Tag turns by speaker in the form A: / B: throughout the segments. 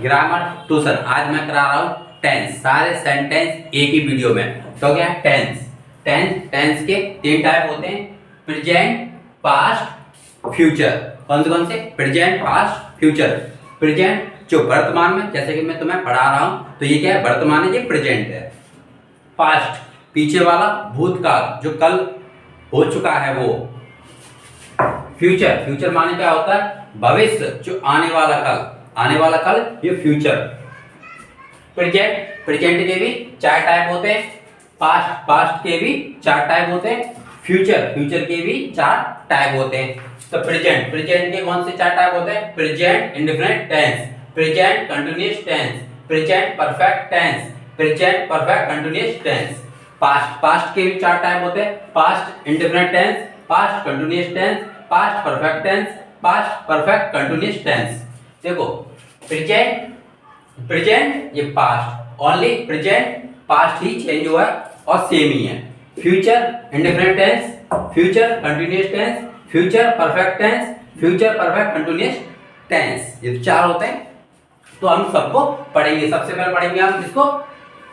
A: Grammar tuition. आज मैं करा रहा हूँ टेंस, सारे सेंटेंस एक ही वीडियो में। तो क्या है टेंस? टेंस के तीन टाइप होते हैं, प्रेजेंट, पास्ट, फ्यूचर। कौन से? Present, past, future. प्रेजेंट जो वर्तमान में, जैसे कि मैं तुम्हें पढ़ा रहा हूँ तो ये क्या है, वर्तमान है, ये प्रेजेंट है। पास्ट पीछे वाला, भूतकाल जो कल हो चुका है वो। फ्यूचर माने क्या होता है, भविष्य जो आने वाला कल, ये फ्यूचर। प्रेजेंट के भी चार टाइप होते हैं, पास्ट के भी चार टाइप होते हैं, फ्यूचर के भी चार टाइप होते हैं। तो प्रेजेंट के कौन से चार टाइप होते हैं? Present indefinite tense, present continuous tense, present perfect tense, present perfect continuous tense. Past के भी चार टाइप होते हैं, past indefinite tense, past continuous tense, past perfect tense, past perfect continuous tense. देखो प्रेजेंट ये पास्ट, ओनली प्रेजेंट पास्ट ही change हुआ है और सेम ही है। Future indefinite tense, future continuous tense, future perfect tense, future perfect continuous tense. ये चार होते हैं। तो हम सबको पढ़ेंगे। सबसे पहले पढ़ेंगे हम इसको,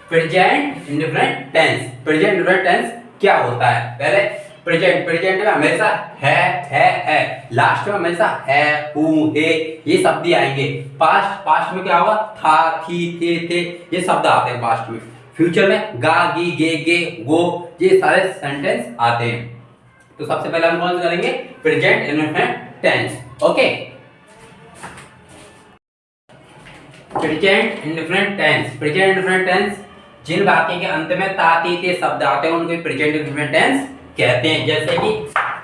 A: present indefinite tense. Present indefinite tense क्या होता है? पहले प्रेजेंट में हमेशा है, लास्ट में हमेशा है, हूं, हे, ये शब्द ही आएंगे। पास्ट में क्या होगा? था, थी, थे, ये शब्द आते हैं पास्ट में। फ्यूचर में गा, गी, गे, गो, ये सारे सेंटेंस आते हैं। तो सबसे पहले हम कौन सा करेंगे? Present indefinite tense. Okay, present indefinite tense. Present indefinite tense जिन वाक्य के अंत में ता, ती, ते शब्द आते हैं उनको प्रेजेंट इंडेफिनिट टेंस कहते हैं। जैसे कि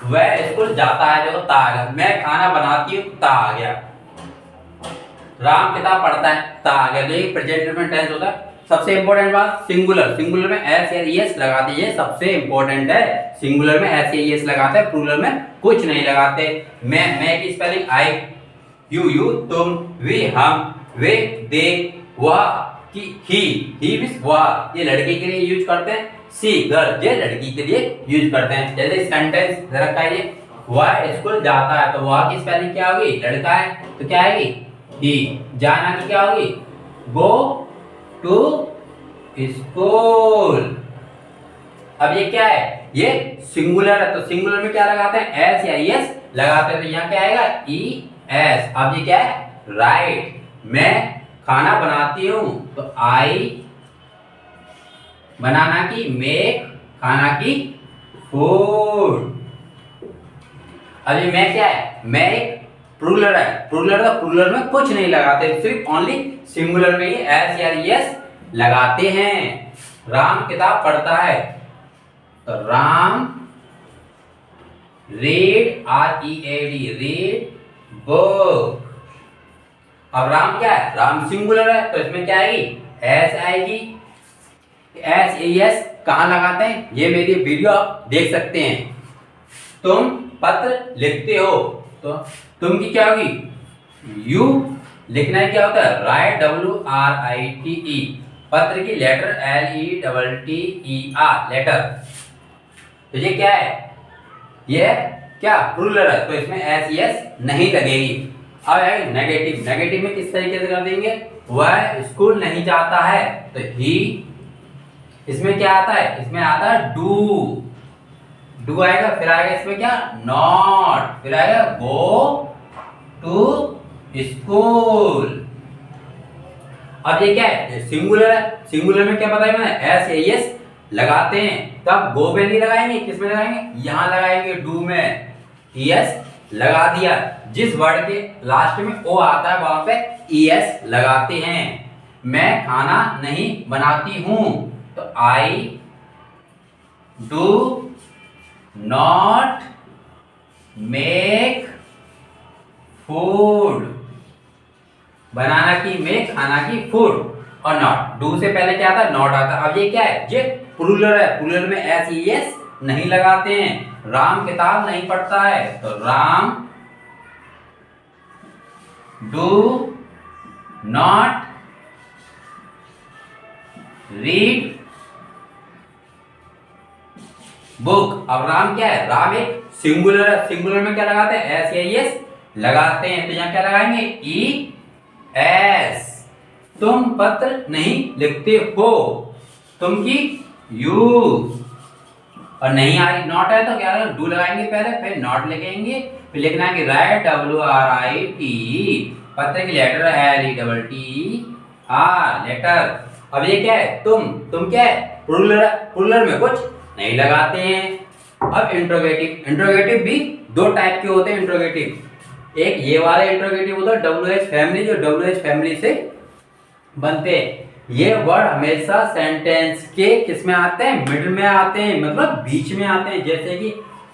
A: वह स्कूल जाता है, देखो ता आ गया। मैं खाना बनाती हूँ, ता आ गया। राम किताब पढ़ता है, ता आ गया। तो ये प्रेजेंट इंडेफिनिट टेंस होता है। सबसे इंपॉर्टेंट बात, सिंगुलर में एस या एस लगा दीजिए, सबसे इंपॉर्टेंट है। सिंगुलर में एस या एस लगाते हैं, प्लूरल में कुछ नहीं लगाते। मैं की स्पेलिंग आई, यू, तुम, वी, हम, वे, दे, वह, कि ही मींस वह, ये लड़के के लिए यूज करते हैं। सी गर्ल, ये लड़की के लिए यूज करते हैं। जैसे सेंटेंस जरा कहिए, वह स्कूल जाता है, तो वह की स्पेलिंग क्या होगी? लड़का है तो क्या आएगी? ही। जाना की क्या होगी? Go to school. अब ये क्या है? ये सिंगुलर है, तो सिंगुलर में क्या लगाते हैं? एस या एस लगाते हैं। तो यहाँ क्या आएगा? E S. अब ये क्या है? राइट। मैं खाना बनाती हूँ, तो आई, बनाना की मेक, खाना की फूड। अब ये मैं क्या है? मैं एक प्लूरल है। प्लूरल में कुछ नहीं लगाते, सिर्फ ओनली सिंगुलर में ही एस या एस लगाते हैं। राम किताब पढ़ता है, तो Ram read, READ, read book. अब राम क्या है? राम सिंगुलर है, तो इसमें क्या आएगी? एस आएगी। एस एस कहाँ लगाते हैं? ये मेरी वीडियो आप देख सकते हैं। तुम पत्र लिखते हो, तो तुम की क्या होगी? यू। लिखना है क्या होता है? Right, WRITE। पत्र की लेटर LETTER, लेटर। तो ये क्या है? ये क्या प्लूरल है, तो इसमें एस एस नहीं लगेगी। अब है नेगेटिव में किस तरीके से कर देंगे? वह स्कूल नहीं जाता है, तो ही। इसमें क्या आता है? इसमें आता है डू आएगा। फिर आएगा इसमें क्या? नॉट। फिर आएगा गो टू स्कूल। अब ये क्या है? सिंगुलर है। सिंगुलर में क्या बताया मैंने? एस या एस लगाते हैं। तब गो में नहीं लगाएंगे, किस में लगाएंगे? यहां लगाएंगे, डू में एस लगा दिया। जिस वर्ड के लास्ट में ओ आता है वहां पे एस लगाते हैं। मैं खाना नहीं बनाती हूं, तो I do not make food. बनाना की मेक, खाना की फूड। और नॉट, डू से पहले क्या आता है? नॉट आता है। अब ये क्या है? ये प्लूरल है। प्लूरल में एस एस नहीं लगाते हैं। राम किताब नहीं पढ़ता है, तो Ram do not read book. अब राम क्या है? राम एक सिंगुलर है। सिंगुलर में क्या लगाते हैं? एस या एस लगाते हैं। तो यहाँ क्या लगाएंगे? E S. तुम पत्र नहीं लिखते हो, तुम की यू, और नहीं आ रही नॉट है तो क्या करेंगे, डू लगाएंगे पहले, फिर नॉट लिखेंगे, फिर लिखना है कि राइट, WRIT, पत्र की लेटर LETT लेटर। अब ये क्या है, तुम क्या है, प्लूरल में कुछ नहीं लगाते हैं। अब इंट्रोगेटिव भी दो टाइप के होते हैं। इंट्रोगेटिव, एक ये वाला इंट्रोगेटिव होता है WH फैमिली, जो WH फैमिली से बनते हैं। ये वर्ड हमेशा सेंटेंस के किस में आते हैं, मिडिल में आते हैं, मतलब बीच में आते हैं। जैसे कि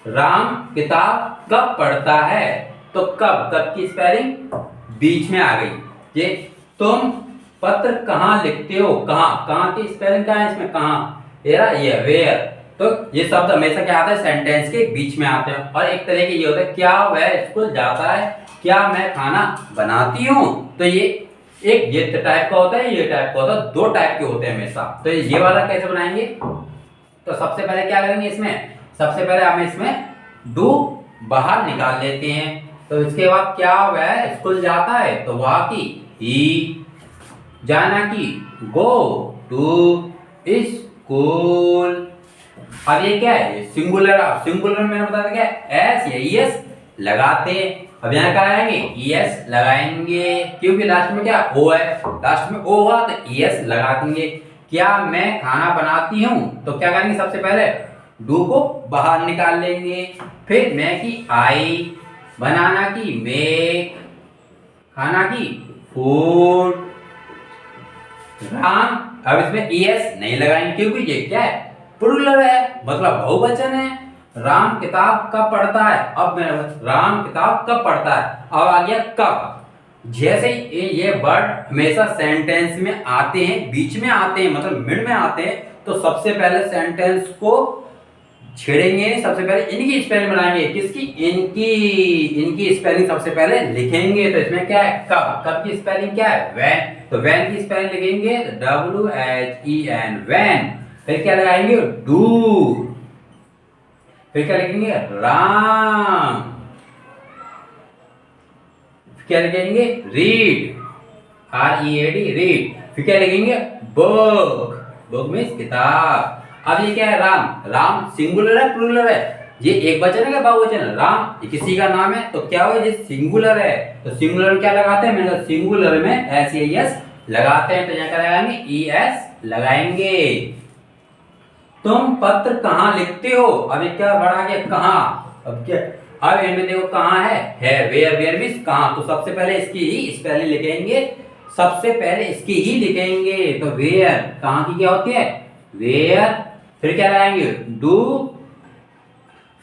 A: राम किताब कब पढ़ता है, तो कब की स्पेलिंग बीच में आ गई। ये तुम पत्र कहाँ लिखते हो, कहाँ की स्पेलिंग कहाँ है इसमें, कहाँ, ये वेयर। तो ये शब्द हमेशा क्या आता है, सेंटेंस के बीच में आते हैं। और एक तरह के ये होता है, क्या वह स्कूल जाता है, क्या मैं खाना बनाती हूँ। तो ये टाइप का होता है, ये टाइप का होता है, दो टाइप के होते हैं हमेशा। तो ये वाला कैसे बनाएंगे, तो सबसे पहले क्या करेंगे इसमें, सबसे पहले हम इसमें डू बाहर निकाल लेते हैं। तो इसके बाद क्या वह स्कूल जाता है, तो वह की ही, जाना की गो टू स्कूल। अब ये क्या है, सिंगुलर, सिंगुलर मैंने बताया क्या, एस या एस लगाते। अब यहाँ क्या लगाएंगे, एस लगाएंगे, क्योंकि लास्ट में क्या ओ है, लास्ट में ओ हुआ तो एस लगा देंगे। क्या मैं खाना बनाती हूँ, तो क्या करेंगे, सबसे पहले डू को बाहर निकाल लेंगे, फिर मैं की आई, बनाना की मेक, खाना की फूड, राम। अब इसमें एस नहीं लगाएंगे क्योंकि ये क्या है, प्लूरल है, मतलब बहुवचन है। राम किताब कब पढ़ता है, अब मैं राम किताब कब पढ़ता है, अब आ गया कब। जैसे ये वर्ड हमेशा सेंटेंस में आते हैं, बीच में आते हैं, मतलब मिड में आते हैं, तो सबसे पहले सेंटेंस को छेड़ेंगे, सबसे पहले इनकी स्पेलिंग बनाएंगे, किसकी, इनकी स्पेलिंग सबसे पहले लिखेंगे। तो इसमें क्या है, कब की स्पेलिंग क्या है, वैन। तो वैन की स्पेलिंग लिखेंगे WHEN, वैन। फिर क्या लगाएंगे, डू, फिर क्या लिखेंगे, राम, क्या लिखेंगे, रीड, READ, रीड। फिर क्या लिखेंगे, बुक, बुक मीन्स किताब। अब ये क्या है, राम सिंगुलर है प्लूरल है, ये एक वचन है क्या बहुवचन है, राम ये किसी का नाम है, तो क्या हुआ, ये सिंगुलर है, तो सिंगुलर में क्या लगाते हैं, मैंने कहा सिंगुलर में SES लगाते हैं। तो यहाँ क्या लगाएंगे, ES लगाएंगे। तुम पत्र कहाँ लिखते हो, अब ये क्या बढ़ा गया, कहाँ, अब क्या, अब इनमें देखो कहाँ है वेयर मीन्स कहाँ। तो सबसे पहले इसकी ही स्पेलिंग लिखेंगे, सबसे पहले इसकी ही लिखेंगे। तो वेयर कहाँ की क्या होती है, वेयर। फिर क्या लगाएंगे, डू,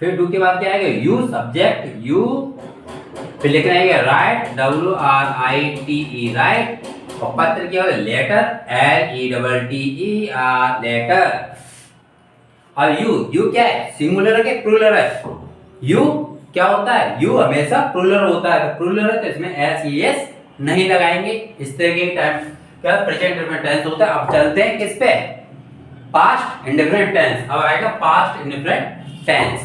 A: फिर डू के बाद क्या आएगा, यू, सब्जेक्ट यू, फिर लिखना है राइट, WRITE, राइट। और पत्र क्या होगा, लेटर, LETTER, लेटर। और यू क्या है, सिंगुलर है कि प्लूरल है, यू क्या होता है, यू हमेशा प्लूरल होता है, तो प्लूरल है तो इसमें SES नहीं लगाएंगे। इस तरह के टाइम क्या प्रेजेंट इंडेफिनिट टेंस होता है। अब चलते हैं किस पे, पास्ट इंडेफिनिट टेंस। अब आएगा past indefinite tense.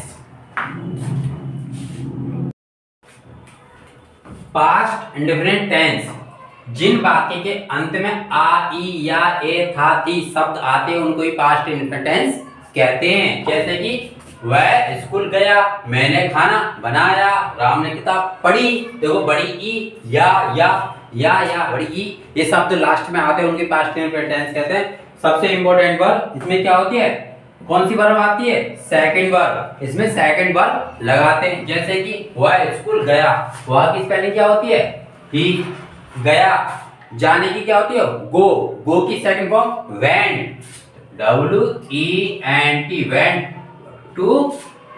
A: Past indefinite tense, जिन वाक्य के अंत में आ, ई या ए था, थी शब्द आते हैं उनको ही पास्ट इंडेफिनिट टेंस कहते हैं। जैसे कि वह स्कूल गया, मैंने खाना बनाया, राम ने किताब पढ़ी। देखो बड़ी ई, या बड़ी ई, ये शब्द लास्ट में आते हैं उनके पास्ट इंडेफिनिट टेंस कहते हैं। सबसे इंपॉर्टेंट वर्ब इसमें क्या होती है, कौन सी वर्ब आती है, सेकंड वर्ब। इसमें सेकंड वर्ब लगाते हैं। जैसे कि वह स्कूल गया, वह की स्पेलिंग क्या होती है, ही, गया, जाने की क्या होती है, गो की second form went, WENT, went to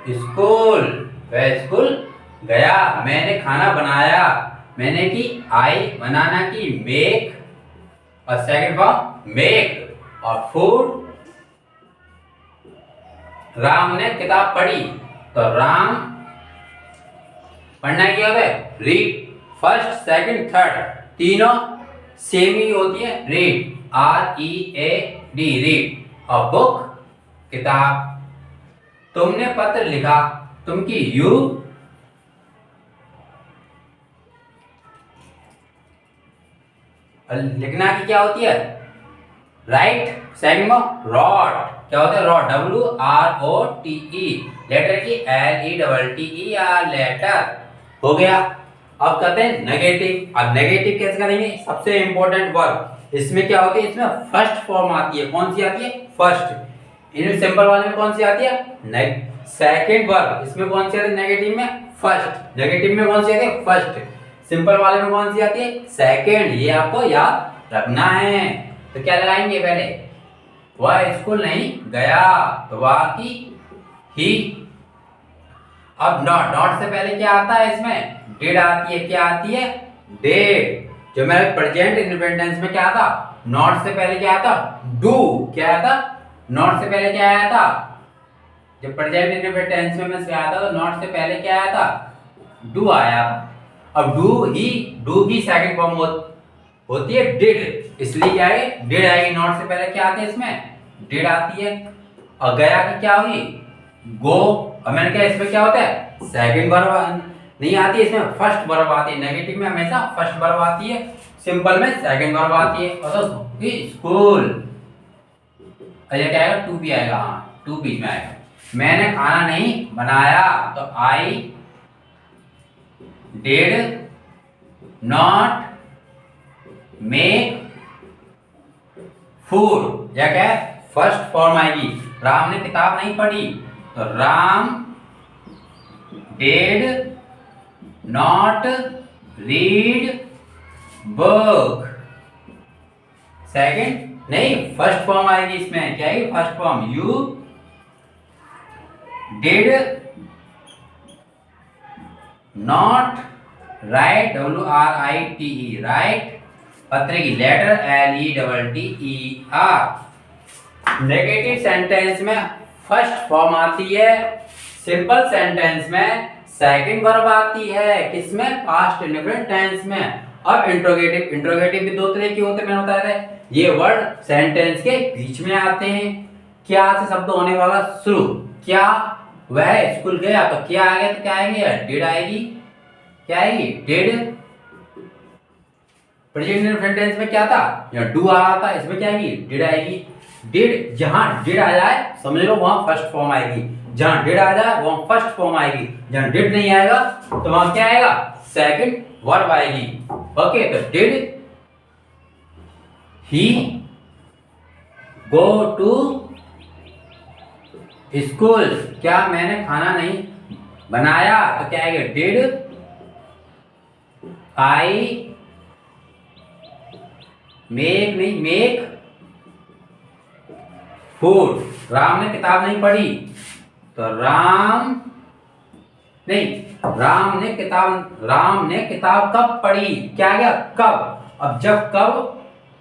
A: school, वह स्कूल गया। मैंने खाना बनाया, मैंने की आई, बनाना की मेक, और सेकंड फॉर्म मेक। और फूड, राम ने किताब पढ़ी, तो राम पढ़ना क्या होता है, रीड। फर्स्ट सेकंड थर्ड तीनों सेम ही होती है, रीड, READ, रीड। और बुक किताब। तुमने पत्र लिखा, तुम की यू, लिखना की क्या होती है? राइट। सेकंड में रॉट, क्या होता है? रॉट, WROTE, लेटर की LETTER, लेटर हो गया। अब कहते हैं नेगेटिव। अब नेगेटिव कैसे करेंगे? सबसे इंपॉर्टेंट वर्ब, इसमें क्या होती है? इसमें फर्स्ट फॉर्म आती है। कौन सी आती है? फर्स्ट। इन सिंपल वाले में कौन सी आती है? Second verb. इसमें कौन सी आती है? नेगेटिव में फर्स्ट। नेगेटिव में कौन सी आती है? फर्स्ट। सिंपल वाले में कौन सी आती है? सेकंड। ये आपको याद रखना है। तो क्या लगाएंगे? पहले वह स्कूल नहीं गया, तो वह की ही। अब नॉट से पहले क्या आता है? इसमें डिड आती है। क्या आती है? डिड। जो मेरे प्रेजेंट इंडिपेंडेंस में क्या था? नॉट से पहले क्या आता? डू। क्या आता? नॉट से पहले क्या आया था? जब प्रेजेंट इंडिपेंडेंस में से आता तो नॉट से पहले क्या आया था? डू आया। अब डू की सेकंड फॉर्म होती है डिड, इसलिए क्या है? डिड आएगी। नॉट से पहले क्या आती है? इसमें डिड आती है। और गया की क्या होगी? गो। और मैंने क्या, इसमें क्या होता है? सेकंड वर्ब नहीं आती है, इसमें फर्स्ट वर्ब आती है। नेगेटिव में हमेशा फर्स्ट वर्ब आती है, सिंपल में सेकंड वर्ब आती है। और स्कूल, ये क्या आएगा? टू भी आएगा। हाँ, टू बीच में आएगा। मैंने खाना नहीं बनाया, तो I did not make food. या क्या है? फर्स्ट फॉर्म आएगी। राम ने किताब नहीं पढ़ी, तो Ram did not read book. Second नहीं, फर्स्ट फॉर्म आएगी इसमें। क्या है? First form. You did not right, WRITE, right पत्र की, लेटर LETTER। नेगेटिव सेंटेंस में फर्स्ट फॉर्म आती है, सिंपल सेंटेंस में सेकंड वर्ब आती है। किसमें? पास्ट इंडेफिनिट टेंस में। अब इंट्रोगेटिव भी दो तरह के होते हैं, मैंने बताया था। ये वर्ड सेंटेंस के बीच में आते हैं। क्या से शब्द होने वाला शुरू। क्या? वह स्कूल गया, तो क्या आ गया? तो क्या आएंगे? डिड आएगी। क्या आएगी? डिड। प्रेजेंट इंडेफिनिट टेंस में क्या था? या डू आ रहा था, इसमें क्या आएगी? डिड आएगी। डिड, जहां डिड आ जाए समझ लो वहां फर्स्ट फॉर्म आएगी। जहां डिड आ जाए वहां फर्स्ट फॉर्म आएगी। जहां डिड नहीं आएगा तो वहां क्या आएगा? सेकंड वर्ब आएगी। ओके, तो did he go to school. क्या मैंने खाना नहीं बनाया, तो क्या आएगा? Did I make food. Ram ने किताब नहीं पढ़ी, तो राम ने किताब कब पढ़ी? क्या आ गया? कब। अब जब कब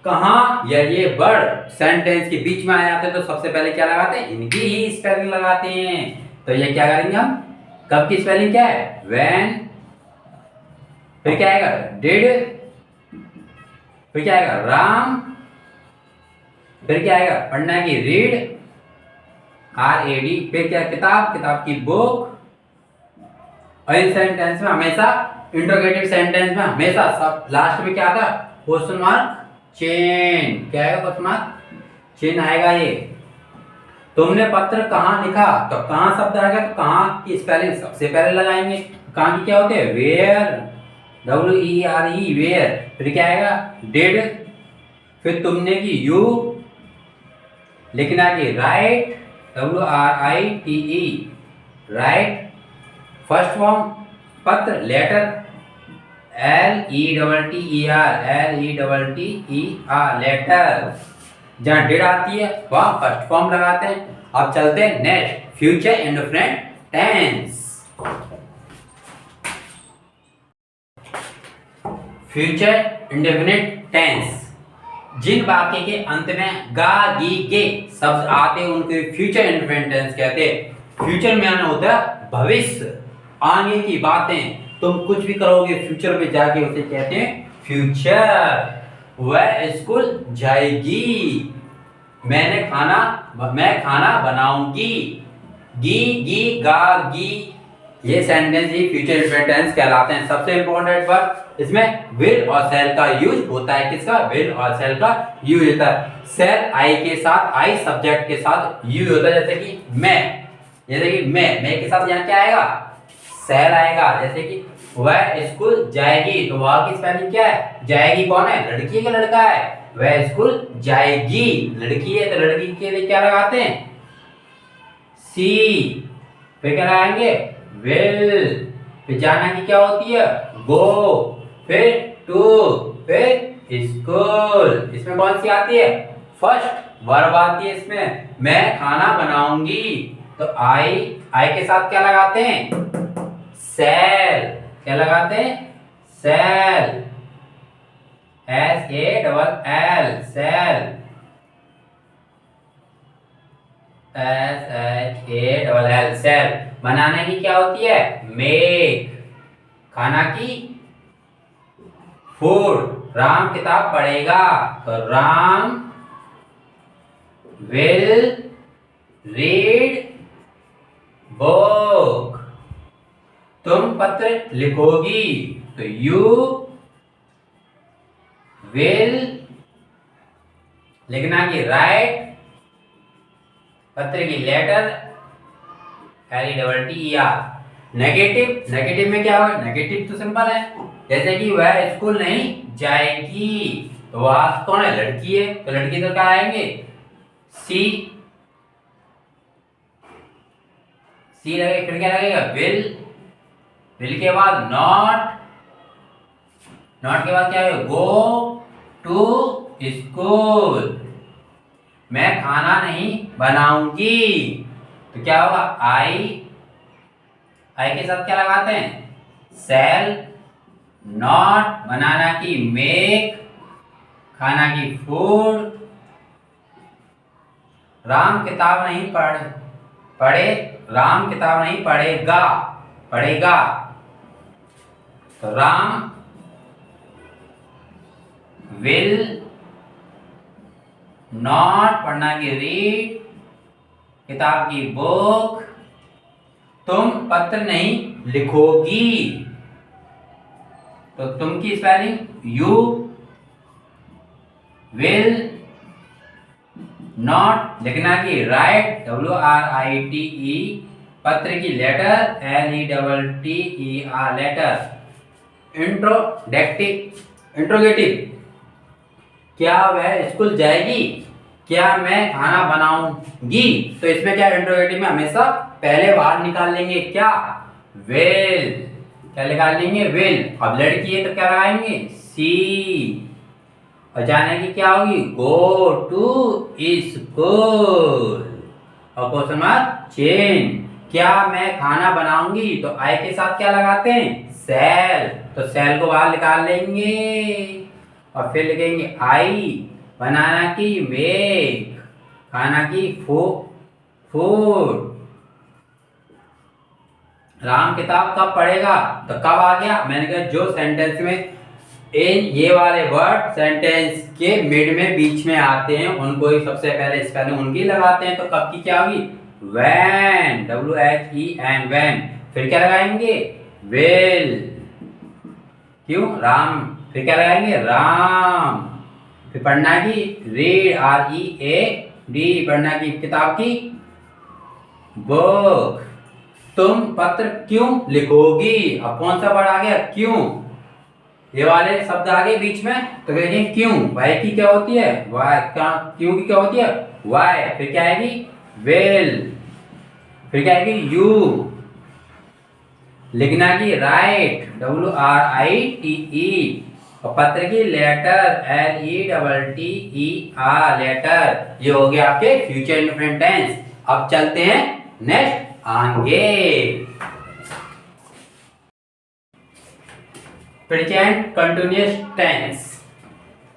A: कहां या ये वर्ड सेंटेंस के बीच में आ जाते हैं तो सबसे पहले क्या लगाते हैं? इनकी ही स्पेलिंग लगाते हैं। तो ये क्या करेंगे हम? कब की स्पेलिंग क्या है? व्हेन। फिर क्या आएगा? डिड। फिर क्या आएगा? राम। फिर क्या आएगा? पढ़ना की, रीड, RAD। फिर क्या? किताब की बुक। और इन सेंटेंस में हमेशा, इंट्रोगेटिव सेंटेंस में हमेशा सब लास्ट में क्या आता? Question mark chain. क्या आएगा? क्वेश्चन मार्क चेन आएगा। ये तुमने पत्र कहाँ लिखा, तो कहाँ शब्द आएगा, तो कहाँ की स्पेलिंग सबसे पहले लगाएंगे। कहाँ की क्या होते हैं? Were, WERE, were. फिर क्या आएगा? डिड। फिर तुमने की, यू। लिखना की, right, WRITE, right. First form पत्र, लेटर, LETTER, लेटर। जहां डिड आती है वहां फर्स्ट फॉर्म लगाते हैं। अब चलते हैं next, future indefinite tense. Future indefinite tense, जिन वाक्य के अंत में गा गी गे शब्द आते हैं उनके फ्यूचर इंडेफिनिट टेंस कहते हैं। फ्यूचर में आना होता है भविष्य, आगे की बातें। तुम कुछ भी करोगे फ्यूचर में जाके उसे कहते हैं फ्यूचर। वह स्कूल जाएगी, मैं खाना बनाऊंगी। गी गी गा गी ये सेंटेंस ही फ्यूचर इंडेफिनिट टेंस कहलाते हैं। सबसे इंपॉर्टेंट वर्ब इसमें विल और शैल का यूज होता है। किसका? विल और शैल का यूज होता है। शैल आई के साथ, आई सब्जेक्ट के साथ यूज होता है। जैसे कि मैं के साथ यहाँ क्या आएगा? शैल आएगा। जैसे कि वह स्कूल जाएगी, तो वह की स्पेलिंग क्या है? जाएगी कौन है? लड़की है कि लड़का है? वह स्कूल जाएगी, लड़की है, तो लड़की के लिए क्या लगाते हैं? सी। फिर क्या लगाएंगे? विल। फिर जाना की क्या होती है? गो। फिर टू, फिर स्कूल। इसमें कौन सी आती है? फर्स्ट वर्ब आती है इसमें। मैं खाना बनाऊंगी, तो आई के साथ क्या लगाते हैं? शैल। क्या लगाते हैं? शैल। SALL शैल। SHALL शैल। बनाने की क्या होती है? मेक। खाना की फूड। राम किताब पढ़ेगा, तो राम विल रीड बुक। तुम पत्र लिखोगी, तो यू विल लिखना की राइट, पत्र की लेटर, LETTER। नेगेटिव में क्या होगा? नेगेटिव तो सिंपल है। जैसे कि वह स्कूल नहीं जाएगी, तो वह कौन है? लड़की है, तो लड़की तो क्या आएंगे? सी लगे। फिर क्या लगेगा? विल के बाद नॉट के बाद क्या है? Go to school. मैं खाना नहीं बनाऊंगी, तो क्या होगा? आई के साथ क्या लगाते हैं? शैल। नॉट बनाना की मेक, खाना की फूड। राम किताब नहीं पढ़े, राम किताब नहीं पढ़ेगा, तो राम विल नॉट पढ़ना की रीड, किताब की बुक। तुम पत्र नहीं लिखोगी, तो तुम की स्पेलिंग यू विल नॉट लिखना की राइट, WRITE। पत्र की लेटर, LETTER लेटर। इंट्रोगेटिव। क्या वह स्कूल जाएगी? क्या मैं खाना बनाऊंगी? तो इसमें क्या इंट्रोगेटिव में हमेशा पहले बाहर निकाल लेंगे क्या? विल। क्या निकाल लेंगे? विल। अब लड़की है तो क्या लगाएंगे? सी। और जाने की क्या होगी? Go to school. और क्वेश्चन मार्क चेंज। क्या मैं खाना बनाऊंगी? तो आई के साथ क्या लगाते हैं? शैल। तो शैल को बाहर निकाल लेंगे और फिर लिखेंगे आई। बनाना की मेक, खाना की फूड। राम किताब कब पढ़ेगा? तो कब आ गया? मैंने कहा जो सेंटेंस में ये वाले वर्ड सेंटेंस के मिड में, बीच में आते हैं, उनको ही सबसे पहले स्पेलिंग उनकी लगाते हैं। तो कब की क्या होगी? When, WHEN when. फिर क्या लगाएंगे? विल। क्यों? राम। फिर क्या लगाएंगे? राम। फिर पढ़ना की रीड, READ। पढ़ना की किताब की बुक। तुम पत्र क्यों लिखोगी? अब कौन सा वर्ड आ गया? क्यों। ये वाले शब्द आ गए बीच में, तो कहेंगे क्यों। वाई की क्या होती है? क्यों की क्या होती है? वाई। फिर क्या आएगी? विल। फिर क्या आएगी? यू। लिखना की राइट, WRITE। और पत्र की लेटर, LETTER लेटर। ये हो गया आपके फ्यूचर इंडेफिनिट टेंस। अब चलते हैं नेक्स्ट आगे। Present continuous tense.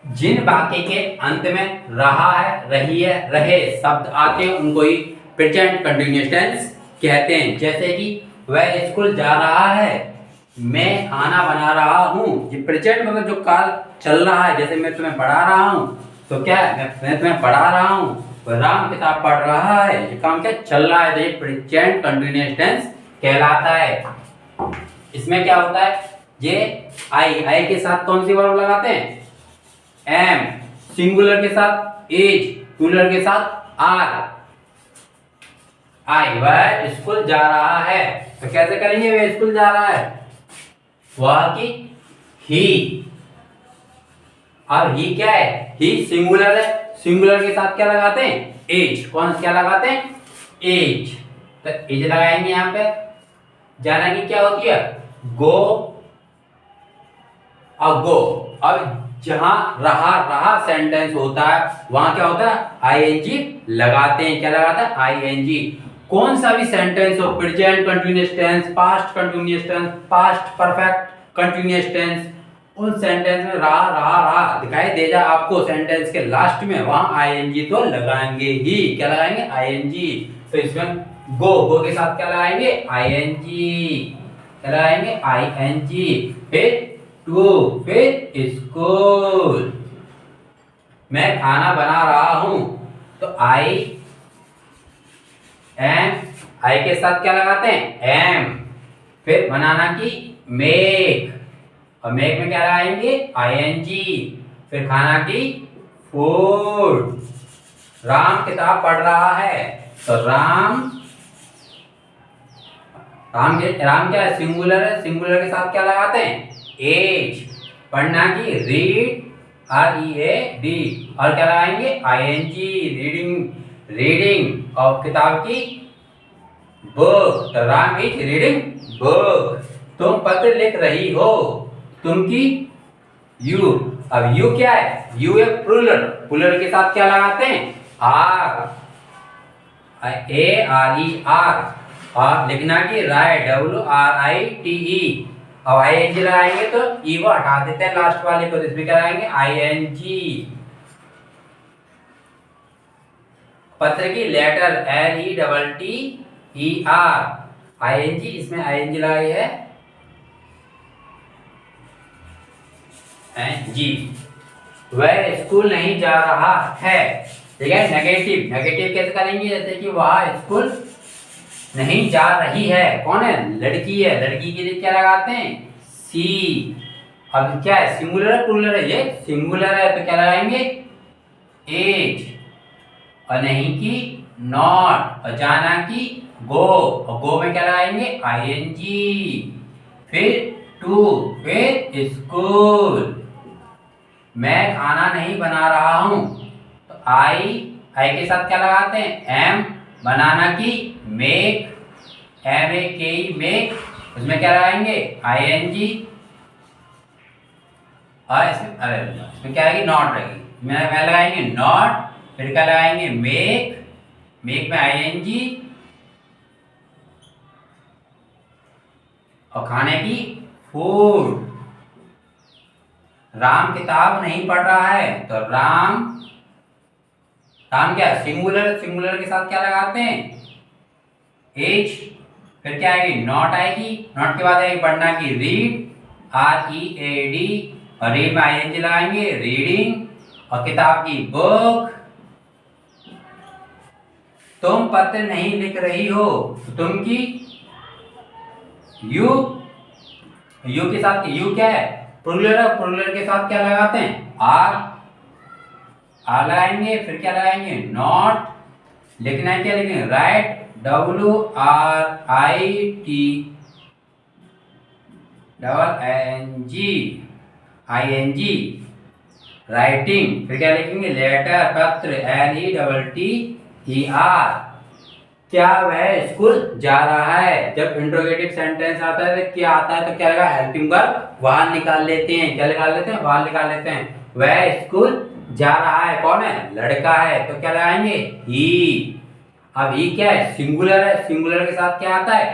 A: जिन वाक्य के अंत में रहा है, रही है, रहे शब्द आते हैं उनको ही प्रेजेंट कंटिन्यूअस टेंस कहते हैं। जैसे कि वह स्कूल जा रहा है, मैं खाना बना रहा हूँ। ये प्रेजेंट मतलब जो काल चल रहा है। जैसे मैं तुम्हें पढ़ा रहा हूँ, तो क्या है? मैं तुम्हें पढ़ा रहा हूँ। राम किताब पढ़ रहा है, ये काम क्या चल रहा है, तो ये प्रेजेंट कंटिन्यूअस टेंस कहलाता है। इसमें क्या होता है, ये आई के साथ कौन सी वर्ब लगाते हैं, एम, सिंगुलर के साथ एज, प्लूरल के साथ आर। आई, वह स्कूल जा रहा है, तो कैसे करेंगे, वह स्कूल जा रहा है, वह की ही। अब ही क्या है, ही सिंगुलर है, सिंगुलर के साथ क्या लगाते हैं, एज, कौन क्या लगाते हैं, एज, तो एज लगाएंगे यहां पे। जाना की क्या होती है, गो, अब गो, अब जहां रहा रहा सेंटेंस होता है वहां क्या होता है, आईएनजी लगाते हैं, क्या लगाते हैं, आईएनजी। कौन सा भी सेंटेंस हो, present continuous tense, past continuous tense, past perfect continuous tense, उन सेंटेंस में रहा दिखाई दे जाए आपको सेंटेंस के लास्ट में, वहां आईएनजी तो लगाएंगे ही, क्या लगाएंगे, आईएनजी। तो इसमें गो के साथ क्या लगाएंगे, आईएनजी, क्या लगाएंगे, आईएनजी। फिर टू, फिर स्कूल, मैं खाना बना रहा हूं, तो आई एम, आई के साथ क्या लगाते हैं, एम, फिर बनाना की मेक, और मेक में क्या लगाएंगे, आईएनजी, फिर खाना की फूड। राम किताब पढ़ रहा है, तो राम क्या है, सिंगुलर है, सिंगुलर के साथ क्या लगाते हैं, एज, पढ़ना की रीड, READ, और क्या लगाएंगे, आईएनजी, रीडिंग, और किताब की बुक, तो राम इज रीडिंग बुक। तुम पत्र लिख रही हो, तुम की यू, अब यू क्या है, यू है प्लूरल, प्लूरल के साथ क्या लगाते हैं, आर, ARER, और लिखना की राइट, WRITE, अब ING लगाएंगे तो ई को हटा देते हैं लास्ट वाले को, इसमें क्या लगाएंगे, ING। पत्र की लेटर, LETTER, ING, इसमें ING लगाई है, जी। वह स्कूल नहीं जा रहा है, ठीक है, नेगेटिव, नेगेटिव कैसे करेंगे, जैसे कि वह स्कूल नहीं जा रही है, कौन है, लड़की है, लड़की के लिए क्या लगाते हैं, सी। अब क्या है, सिंगुलर है, प्लूरल है, ये सिंगुलर है, तो क्या लगाएंगे, एज, और नहीं की नॉट, और जाना की गो, और गो में क्या लगाएंगे, आईएनजी, फिर टू, फिर स्कूल। मैं खाना नहीं बना रहा हूं, तो आई के साथ क्या लगाते हैं, एम, बनाना की मेक, MEK, मेक, उसमें क्या लगाएंगे, आईएनजी, और इसमें क्या आएगी, नॉट रहेगी, मैं लगाएंगे नॉट, फिर क्या लगाएंगे, मेक, मेक में आईएनजी, और खाने की फूड। राम किताब नहीं पढ़ रहा है, तो राम क्या, सिंगुलर, सिंगुलर के साथ क्या लगाते हैं, एज, फिर क्या आएगी, नॉट आएगी, नॉट के बाद आएगी पढ़ना की रीड, READ, और रीड में आईएनजी लगाएंगे, रीडिंग, और किताब की बुक। तुम पत्र नहीं लिख रही हो, तुम की यू, यू के साथ, यू क्या है, प्लूरल है, प्लूरल के साथ क्या लगाते हैं, आर लगाएंगे, फिर क्या लगाएंगे, नॉट, लिखना है क्या लिखेंगे, राइट, WRITENG, राइटिंग, फिर क्या लिखेंगे, लेटर, पत्र, LETTER। क्या वह स्कूल जा रहा है, जब इंट्रोगेटिव सेंटेंस आता है तो क्या आता है, तो क्या लगा, हेल्पिंग वर्ब वहां निकाल लेते हैं, क्या निकाल लेते हैं, वहां निकाल लेते हैं। वह स्कूल जा रहा है, कौन है, लड़का है, तो क्या लगाएंगे, ही। अब ही क्या है, सिंगुलर है, सिंगुलर के साथ क्या आता है,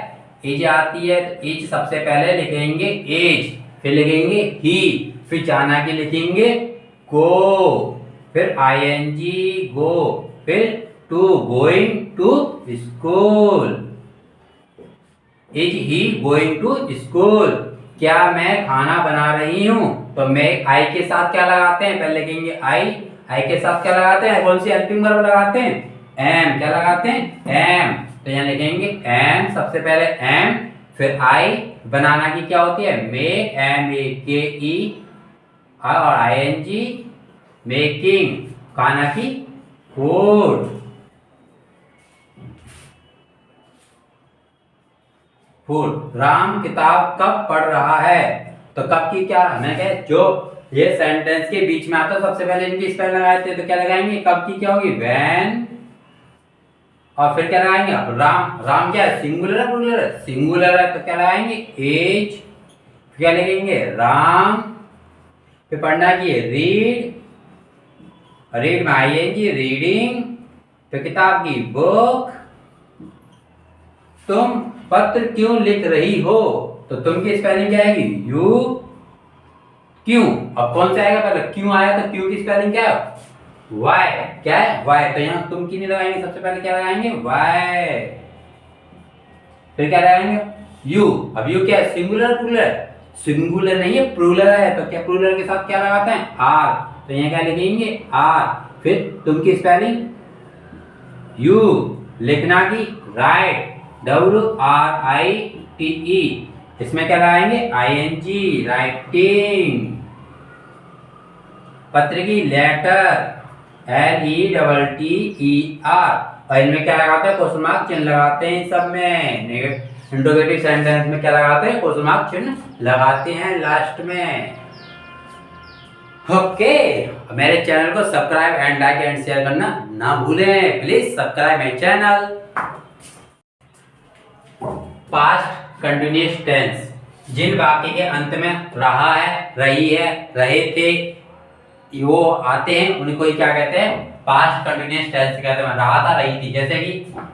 A: एज आती है, तो एज सबसे पहले लिखेंगे एज, फिर लिखेंगे ही, फिर जाना की लिखेंगे गो, फिर आईएनजी गो, फिर to, going to school, is he going to school. क्या मैं खाना बना रही हूं, तो मैं आई के साथ क्या लगाते हैं, पहले लिखेंगे आई के साथ क्या लगाते हैं, कौन सी हेल्पिंग वर्ब लगाते हैं, एम, क्या लगाते हैं, एम, तो यहाँ लिखेंगे एम, सबसे पहले एम, फिर आई बनाना की क्या होती है, मेक, MEKE, और ING, मेकिंग, खाना की फूड। फूड। राम किताब कब पढ़ रहा है, तो कब की क्या मैं कह, जो ये सेंटेंस के बीच में आता है सबसे पहले इनकी स्पेल लगाते हैं, तो क्या लगाएंगे, कब की क्या होगी, व्हेन, और फिर क्या लगाएंगे, राम। राम क्या है, सिंगुलर है प्लूरल है, सिंगुलर है, तो क्या लगाएंगे, एज। क्या लिखेंगे, राम। फिर पढ़ना की रीड, रीड में ING, रीडिंग। फिर किताब की बुक। तुम पत्र क्यों लिख रही हो, तो तुम की स्पेलिंग क्या आएगी, यू। क्यों, अब कौन सा आएगा पहले, क्यों आया तो क्यों की स्पेलिंग क्या है, वाई। क्या है, वाई, तो यहाँ तुम की नहीं लगाएंगे, सबसे पहले क्या लगाएंगे, वाई। फिर क्या लगाएंगे, यू। अब यू क्या है, सिंगुलर प्लूरल, सिंगुलर नहीं है प्लूरल है, तो क्या प्लूरल के साथ क्या लगाते हैं, आर, तो यहाँ क्या लिखेंगे, आर। फिर तुम की स्पेलिंग यू, लिखना की राइट, WRITE, इसमें क्या लगाएंगे, ING, राइटिंग। पत्र की लेटर, LETTER, और इनमें क्या लगाते हैं, क्वेश्चन मार्क चिन्ह लगाते हैं, सब में इंट्रोगेटिव सेंटेंस में क्या लगाते हैं, क्वेश्चन मार्क चिन्ह लगाते हैं लास्ट में। ओके, मेरे चैनल को subscribe and like and share करना ना भूलें, please subscribe my channel. Past continuous tense, जिन वाक्य के अंत में रहा है, रही है, रहे थे, वो आते हैं, उनको ही क्या कहते हैं, पास्ट कंटिन्यूअस टेंस कहते हैं। रहा था, रही थी, जैसे कि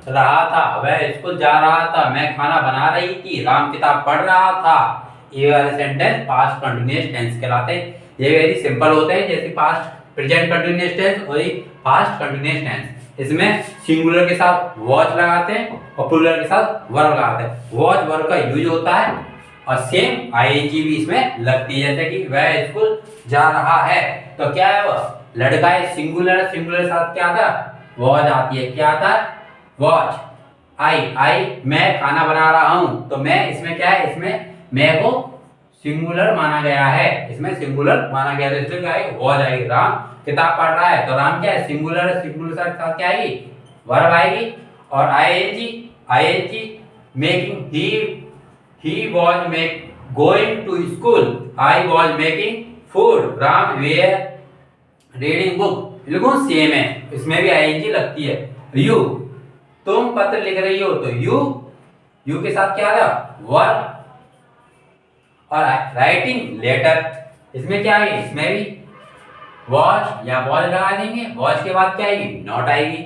A: रहा था, वह स्कूल जा रहा था, मैं खाना बना रही थी, राम किताब पढ़ रहा था, ये वाले सेंटेंस पास्ट कंटिन्यूअस टेंस कहलाते हैं। ये वेरी सिंपल होते हैं, जैसे पास्ट प्रेजेंट कंटिन्यूअस टेंस और पास्ट कंटिन्यूअस टेंस। इसमें सिंगुलर के साथ वॉच लगाते हैं और प्लूरल के साथ वर्ब लगाते हैं। वॉच वर्ब का यूज होता है और सेम ING भी इसमें लगती है, जैसे कि वह स्कूल जा रहा है, तो क्या है, वह लड़का है, सिंगुलर, सिंगुलर के साथ क्या आता है, वॉच आती है, क्या आता है, वॉच। आई, मैं खाना बना रहा हूं, तो मैं, इसमें क्या है, इसमें मैं को सिंगुलर माना गया है, इसमें सिंगुलर माना गया है, इसलिए क्या है, वॉच आएगी। राम किताब पढ़ रहा है, तो राम क्या है, सिंगुलर, सिंगुलर के साथ क्या आएगी, वर्ब आएगी, और ING, making, he was going to school, I was making food, Ram were reading book, बिल्कुल सेम है, इसमें भी ING लगती है। यू, तुम पत्र लिख रही हो, तो यू के साथ क्या था, वर्ब, और राइटिंग लेटर, इसमें क्या आएगी, इसमें भी वॉच या वॉच लगा देंगे, वॉच के बाद क्या आएगी, नॉट आएगी,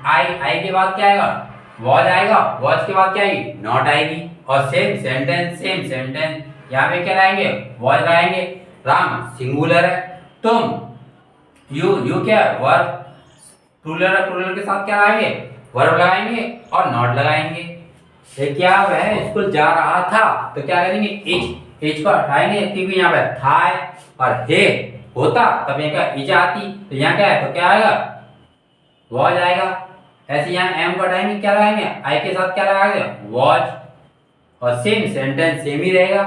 A: आई के बाद क्या आएगा, वॉच आएगा, वॉच के बाद क्या आएगी, नॉट आएगी, और सेम सेंटेंस, यहाँ पे क्या लाएंगे, वॉच लाएंगे। राम सिंगुलर है, तुम, यू क्या है, वर्ब, प्लूरल है, प्लूरल के साथ क्या लगाएंगे, वर्ब लगाएंगे और नॉट लगाएंगे। ये क्या, वह स्कूल जा रहा था, तो क्या करेंगे, इच को हटाएंगे, क्योंकि यहाँ पे था है और हे होता, तब यहाँ का इज आती, तो यहाँ क्या है, तो क्या आएगा, वॉच आएगा। ऐसे यहाँ एम को हटाएंगे, क्या लगाएंगे, आई के साथ क्या लगाएंगे, वॉच, और सेम सेंटेंस सेम ही रहेगा।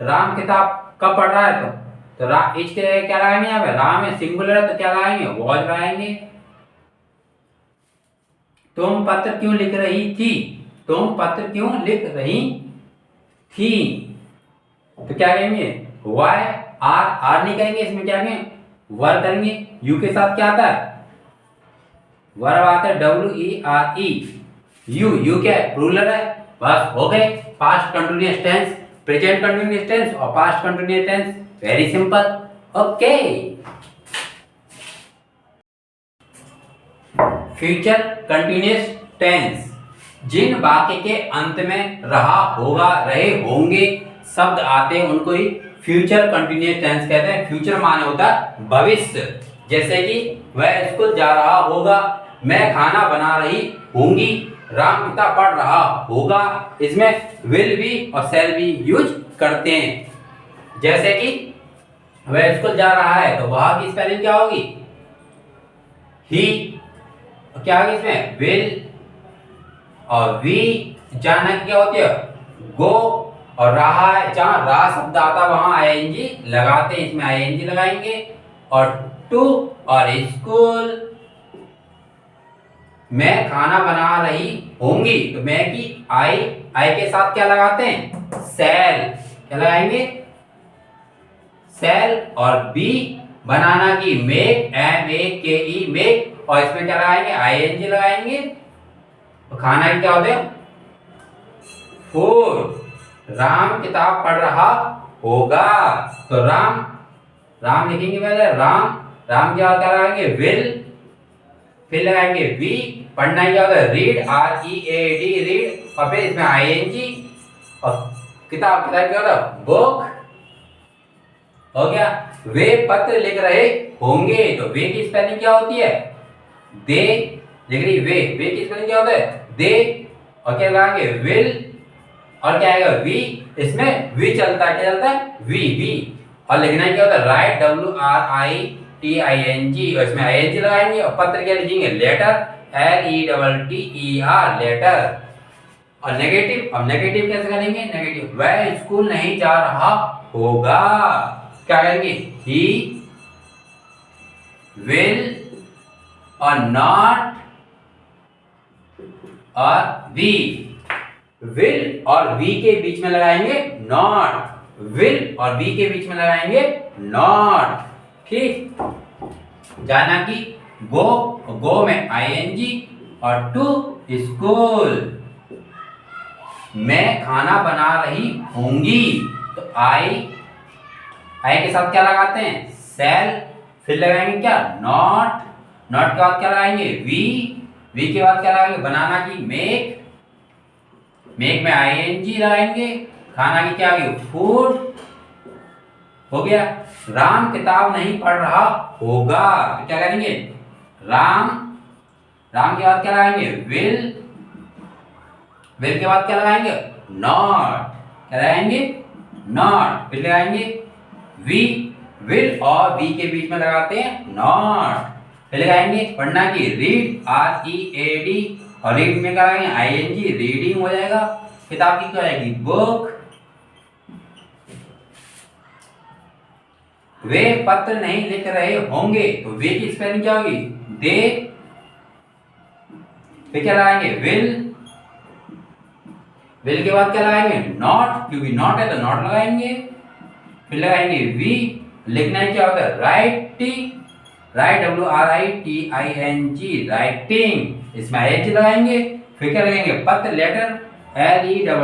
A: राम किताब कब पढ़ रहा है, तो इच के क्या लगाएंगे, यहाँ पे राम है, सिंगुलर है, तो क्या लगाएंगे, वॉच लगाएंगे। तुम पत्र क्यों लिख रही थी, तुम पत्र क्यों लिख रही थी, तो क्या कहेंगे, वाई, आर नहीं कहेंगे, इसमें क्या कहेंगे, वर्ब करेंगे। यू के साथ क्या आता है, वर्ब आता है, WERE, यू क्या है, प्लूरल है, बस हो गए। Past continuous tense, present continuous tense और past continuous tense, very simple. Okay, future continuous tense, जिन वाक्य के अंत में रहा, होगा, रहे, होंगे शब्द आते हैं, उनको ही फ्यूचर कंटिन्यूअस टेंस कहते हैं। फ्यूचर माने होता है भविष्य, जैसे कि वह स्कूल जा रहा होगा, मैं खाना बना रही होंगी, राम किताब पढ़ रहा होगा, इसमें विल भी और शैल भी यूज करते हैं। जैसे कि वह स्कूल जा रहा है, तो वह की स्पेलिंग क्या होगी, ही, क्या होगी इसमें, विल, और वी, जाना क्या होती है, गो और रहा है, जहां रहा शब्द आता है वहां आईएनजी लगाते हैं, इसमें आईएनजी लगाएंगे। और टू और स्कूल, मैं खाना बना रही होंगी, तो मैं की आई के साथ क्या लगाते हैं, सेल, क्या लगाएंगे, सेल। और बी बनाना की मेक, MEKE मेक, और इसमें क्या लगाएंगे, आईएनजी लगाएंगे। तो खाना की क्या होते हैं, फूड। राम किताब पढ़ रहा होगा, तो राम, राम लिखेंगे पहले, राम, राम क्या लगाएंगे, विल, फिर लगाएंगे वी, पढ़ना क्या होता है, रीड, READ रीड, और फिर इसमें आईएनजी। और किताब, किताब क्या होता है, बुक, हो गया। वे पत्र लिख रहे होंगे, तो वे की स्पेलिंग क्या होती है, दे, लिख रही वे की स्पेलिंग क्या होता है, दे। और क्या लगाएंगे, विल, और क्या आएगा, वी, इसमें वी चलता है, क्या चलता है, वी। और लिखना क्या होता है, राइट, WRITING, और इसमें आईएनजी लगाएंगे। और पत्र क्या लिखेंगे, लेटर, LETTER लेटर। और नेगेटिव, अब नेगेटिव कैसे करेंगे, नेगेटिव, वह स्कूल नहीं जा रहा होगा, क्या करेंगे, ही विल, और नॉट, और वी, विल और वी के बीच में लगाएंगे नॉट, विल और वी के बीच में लगाएंगे नॉट, ठीक। जाना कि गो, गो में आईएनजी, और टू स्कूल, मैं खाना बना रही होंगी, तो आई के साथ क्या लगाते हैं, सेल, फिर लगाएंगे क्या, नॉट, नॉट के बाद क्या लगाएंगे, वी के बाद क्या लगाएंगे, बनाना की मेक, मेक में आईएनजी लगाएंगे। खाना की क्या होगी, फूड, हो गया। राम किताब नहीं पढ़ रहा होगा, तो क्या करेंगे, राम, राम के बाद क्या लगाएंगे, विल, विल के बाद क्या लगाएंगे, नॉट, क्या लगाएंगे, नॉट, फिर लगाएंगे वी, विल और वी के बीच में लगाते हैं नॉट, फिर लगाएंगे पढ़ना की रीड, READ, और रीड में क्या लगाएंगे, आईएनजी, रीडिंग हो जाएगा। किताब की क्या आएगी, बुक। वे पत्र नहीं लिख रहे होंगे, तो वे की स्पेलिंग क्या होगी, दे, फिर क्या लगाएंगे, विल, विल के बाद क्या लगाएंगे, नॉट, क्योंकि नॉट है तो नॉट लगाएंगे, फिर लगाएंगे वी, लिखना है क्या होता है, राइट, राइट, WRITING राइटिंग, इसमें आईएनजी लगाएंगे। फिर क्या लगाएंगे, पत्र, लेटर, LETTER,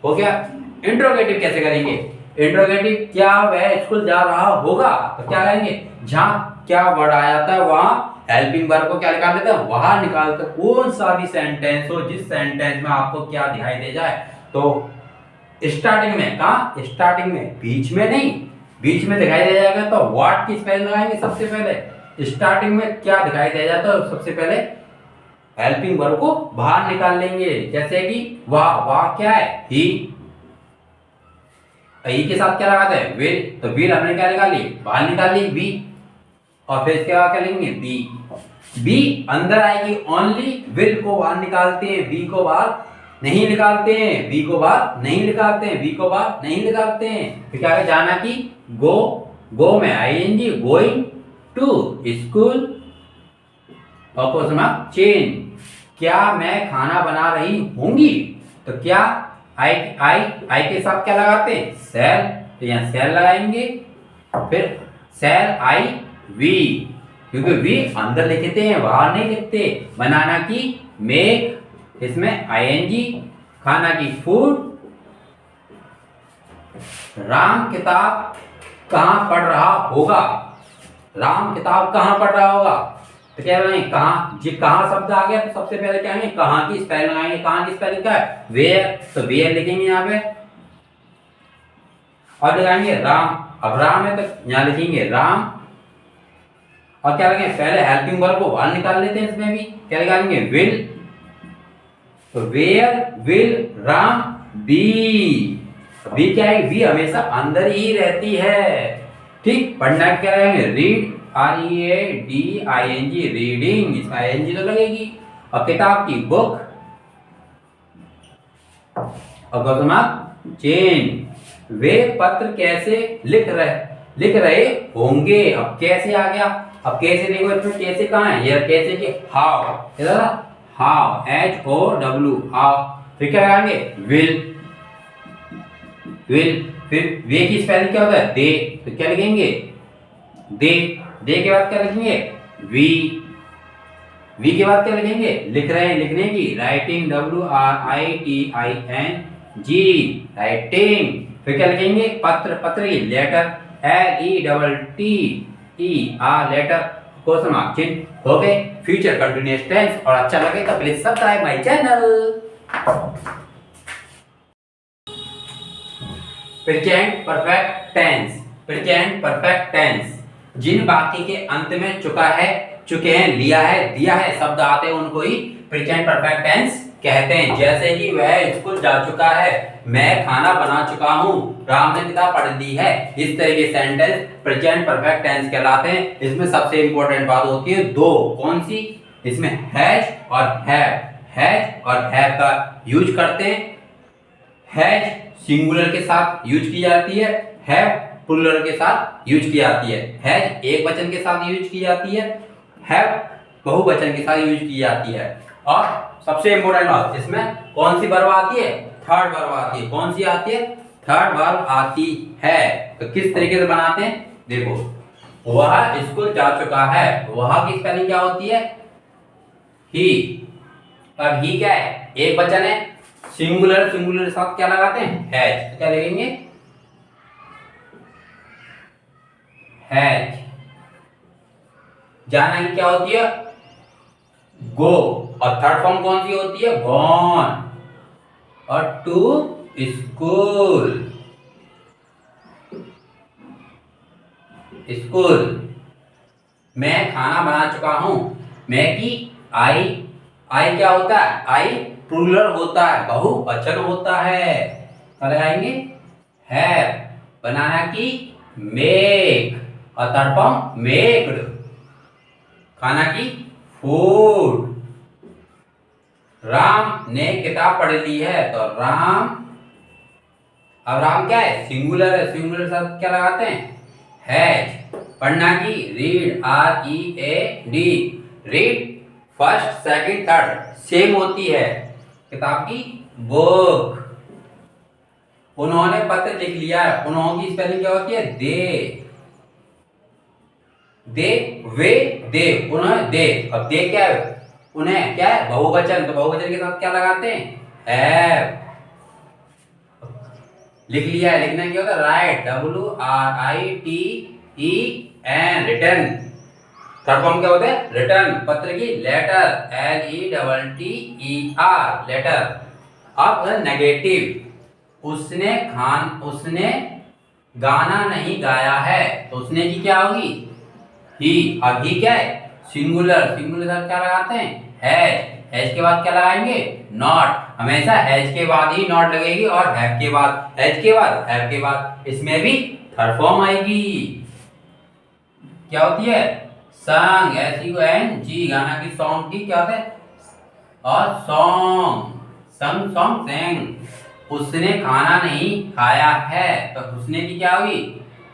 A: हो गया। इंट्रोगेटिव कैसे करेंगे, इंट्रोगेटिव, क्या वह स्कूल जा रहा होगा, तो क्या करेंगे, जहां क्या वर्ड आ जाता है वहां हेल्पिंग वर्ब को क्या निकाल लेते हैं, वहां निकालते, कौन सा भी सेंटेंस हो, जिस सेंटेंस में आपको क्या दिखाई दे जाए, तो स्टार्टिंग में, कहा स्टार्टिंग में, बीच में नहीं, बीच में दिखाई दे जाएगा तो व्हाट की स्पेलिंग लगाएंगे सबसे पहले। स्टार्टिंग में क्या दिखाई दे जाता है सबसे पहले हेल्पिंग वर्ब को बाहर निकाल लेंगे, जैसे कि वाह, वाह क्या है, ही के साथ क्या लगाते हैं, विल, तो विल हमने क्या निकाली, बाहर निकाल ली वी, और फिर इसके बाद क्या लेंगे, बी, बी अंदर आएगी ओनली, विल को बाहर निकालते हैं, बी को बाहर नहीं निकालते हैं, बी को बाहर नहीं निकालते हैं, बी को बाहर नहीं निकालते हैं। फिर क्या जाना कि गो, गो में आईएनजी, गोइंग टू स्कूल, और क्वेश्चन मार्क चेंज, क्या मैं खाना बना रही होंगी, तो क्या आई के साथ क्या लगाते हैं, सेल, तो यहाँ सेल लगाएंगे, फिर सेल आई वी, क्योंकि वी अंदर लिखते हैं बाहर नहीं लिखते। बनाना की मेक, इसमें आईएनजी, खाना की फूड। राम किताब कहाँ पढ़ रहा होगा, राम किताब कहाँ पढ़ रहा होगा, तो क्या है कहाँ, जी कहाँ शब्द आ गया तो सबसे पहले क्या है, कहाँ की स्पेलिंग लगाएंगे, कहाँ की स्पेलिंग क्या है, वेयर, तो वेयर लिखेंगे यहाँ पे, और लगाएंगे राम, अब राम है तो यहाँ लिखेंगे राम, और क्या लगेंगे पहले हेल्पिंग वर्ब को बाहर निकाल लेते हैं, इसमें भी क्या निकालेंगे, विल, तो where will Ram be, be क्या है, बी हमेशा अंदर ही रहती है, ठीक। पढ़ना क्या रहेंगे, रीड, READING रीडिंग, इसमें आईएनजी तो लगेगी। और किताब की बुक, अब क्वेश्चन मार्क चेन। वे पत्र कैसे लिख रहे होंगे। अब कैसे आ गया। अब कैसे देखो इसमें कैसे कहाँ है, ये कैसे के हाउ, इधर हाउ HOW हाउ। फिर क्या लगाएंगे विल। फिर वे की स्पेलिंग क्या होता है दे, तो क्या लिखेंगे दे। दे के बाद क्या लिखेंगे वी के बाद क्या लिखेंगे लिख रहे हैं, लिखने की राइटिंग WRITING राइटिंग। फिर क्या लिखेंगे पत्र, पत्र की letter LETTER letter. Question mark चिन्ह हो गए। Future continuous tense. और अच्छा लगे तो please subscribe my channel. Present perfect tense. Present perfect tense जिन वाक्य के अंत में चुके हैं, लिया है, दिया है शब्द आते हैं उनको ही प्रेजेंट परफेक्ट टेंस कहते हैं। जैसे कि वह स्कूल जा चुका है, मैं खाना बना चुका हूँ, राम ने किताब पढ़ ली है। इस तरह के सेंटेंस प्रेजेंट परफेक्ट टेंस कहलाते हैं। इसमें सबसे इंपॉर्टेंट बात होती है दो, कौन सी, इसमें हैज और हैव का यूज करते हैं। हैज सिंगुलर के साथ यूज की जाती है, हैव प्लूरल के साथ यूज की जाती है। हैज एक वचन के साथ यूज की जाती है, हैव बहुवचन के साथ यूज की जाती है। और सबसे इंपॉर्टेंट बात, इसमें कौन सी वर्ब आती है, थर्ड वर्ब आती है। कौन सी आती है, थर्ड वर्ब आती है। तो किस तरीके से बनाते हैं देखो, वह स्कूल जा चुका है, वह की स्पेलिंग क्या होती है ही। अब ही क्या है, एक वचन है, सिंगुलर के साथ क्या लगाते हैं हैज, तो क्या लिखेंगे हैज। जाना की क्या होती है गो, और थर्ड फॉर्म कौन सी होती है गॉन। और टू स्कूल, मैं खाना बना चुका हूं, मैं की आई क्या होता है, आई प्लूरल होता है, बहुवचन होता है, क्या लगाएंगे हैव। बनाना की मेक, और थर्ड फॉर्म मेक्ड। खाना की फूड। राम ने किताब पढ़ ली है, तो राम, अब राम क्या है सिंगुलर है, सिंगुलर साथ क्या लगाते हैं हैज। पढ़ना की read READ, read first second third same होती है। किताब की बुक। उन्होंने पत्र लिख लिया है, उन्होंने की स्पेलिंग क्या होती है दे वे दे, उन्हें दे। अब दे क्या है, उन्हें क्या है बहुवचन, तो बहुवचन के साथ क्या लगाते हैं हैव। लिख लिया है, लिखना क्या होता है right WRITEN return. Third form क्या होता है रिटर्न। पत्र की लेटर LETTER लेटर। अब नेगेटिव, उसने गाना नहीं गाया है, तो उसने की क्या होगी ही। अब ही क्या है सिंगुलर साथ क्या लगाते हैं हैज के बाद क्या लगाएंगे नॉट। हमेशा हैज के बाद ही नॉट लगेगी, और हैव के बाद हैज के बाद इसमें भी थर्ड फॉर्म आएगी। क्या होती है संग SUNG, गाना की सॉन्ग की क्या होता है, और सॉन्ग सेंग। उसने खाना नहीं खाया है, तो उसने की क्या होगी,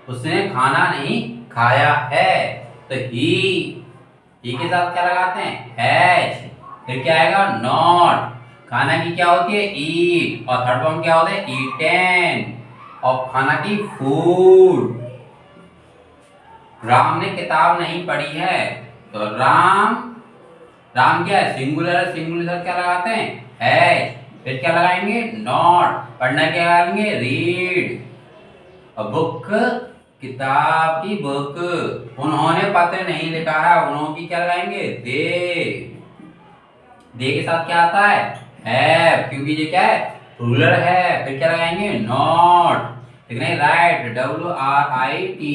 A: उसने खाना नहीं खाया है, तो ही के साथ क्या लगाते हैं हैज। फिर क्या आएगा नॉट। खाना की क्या होती है ईट, और थर्ड फॉर्म क्या होता है ईटेन। और खाना की फूड। राम ने किताब नहीं पढ़ी है, तो राम क्या है सिंगुलर साथ क्या लगाते हैं हैज। फिर क्या लगाएंगे नॉट। पढ़ना क्या लगाएंगे रीड। और बुक किताब की बुक। उन्होंने पत्र नहीं लिखा है, उन्होंने की क्या लगाएंगे दे के साथ क्या आता है हैव, क्योंकि ये क्या है प्लूरल है। फिर क्या लगाएंगे नॉट। लिखना राइट WRITEN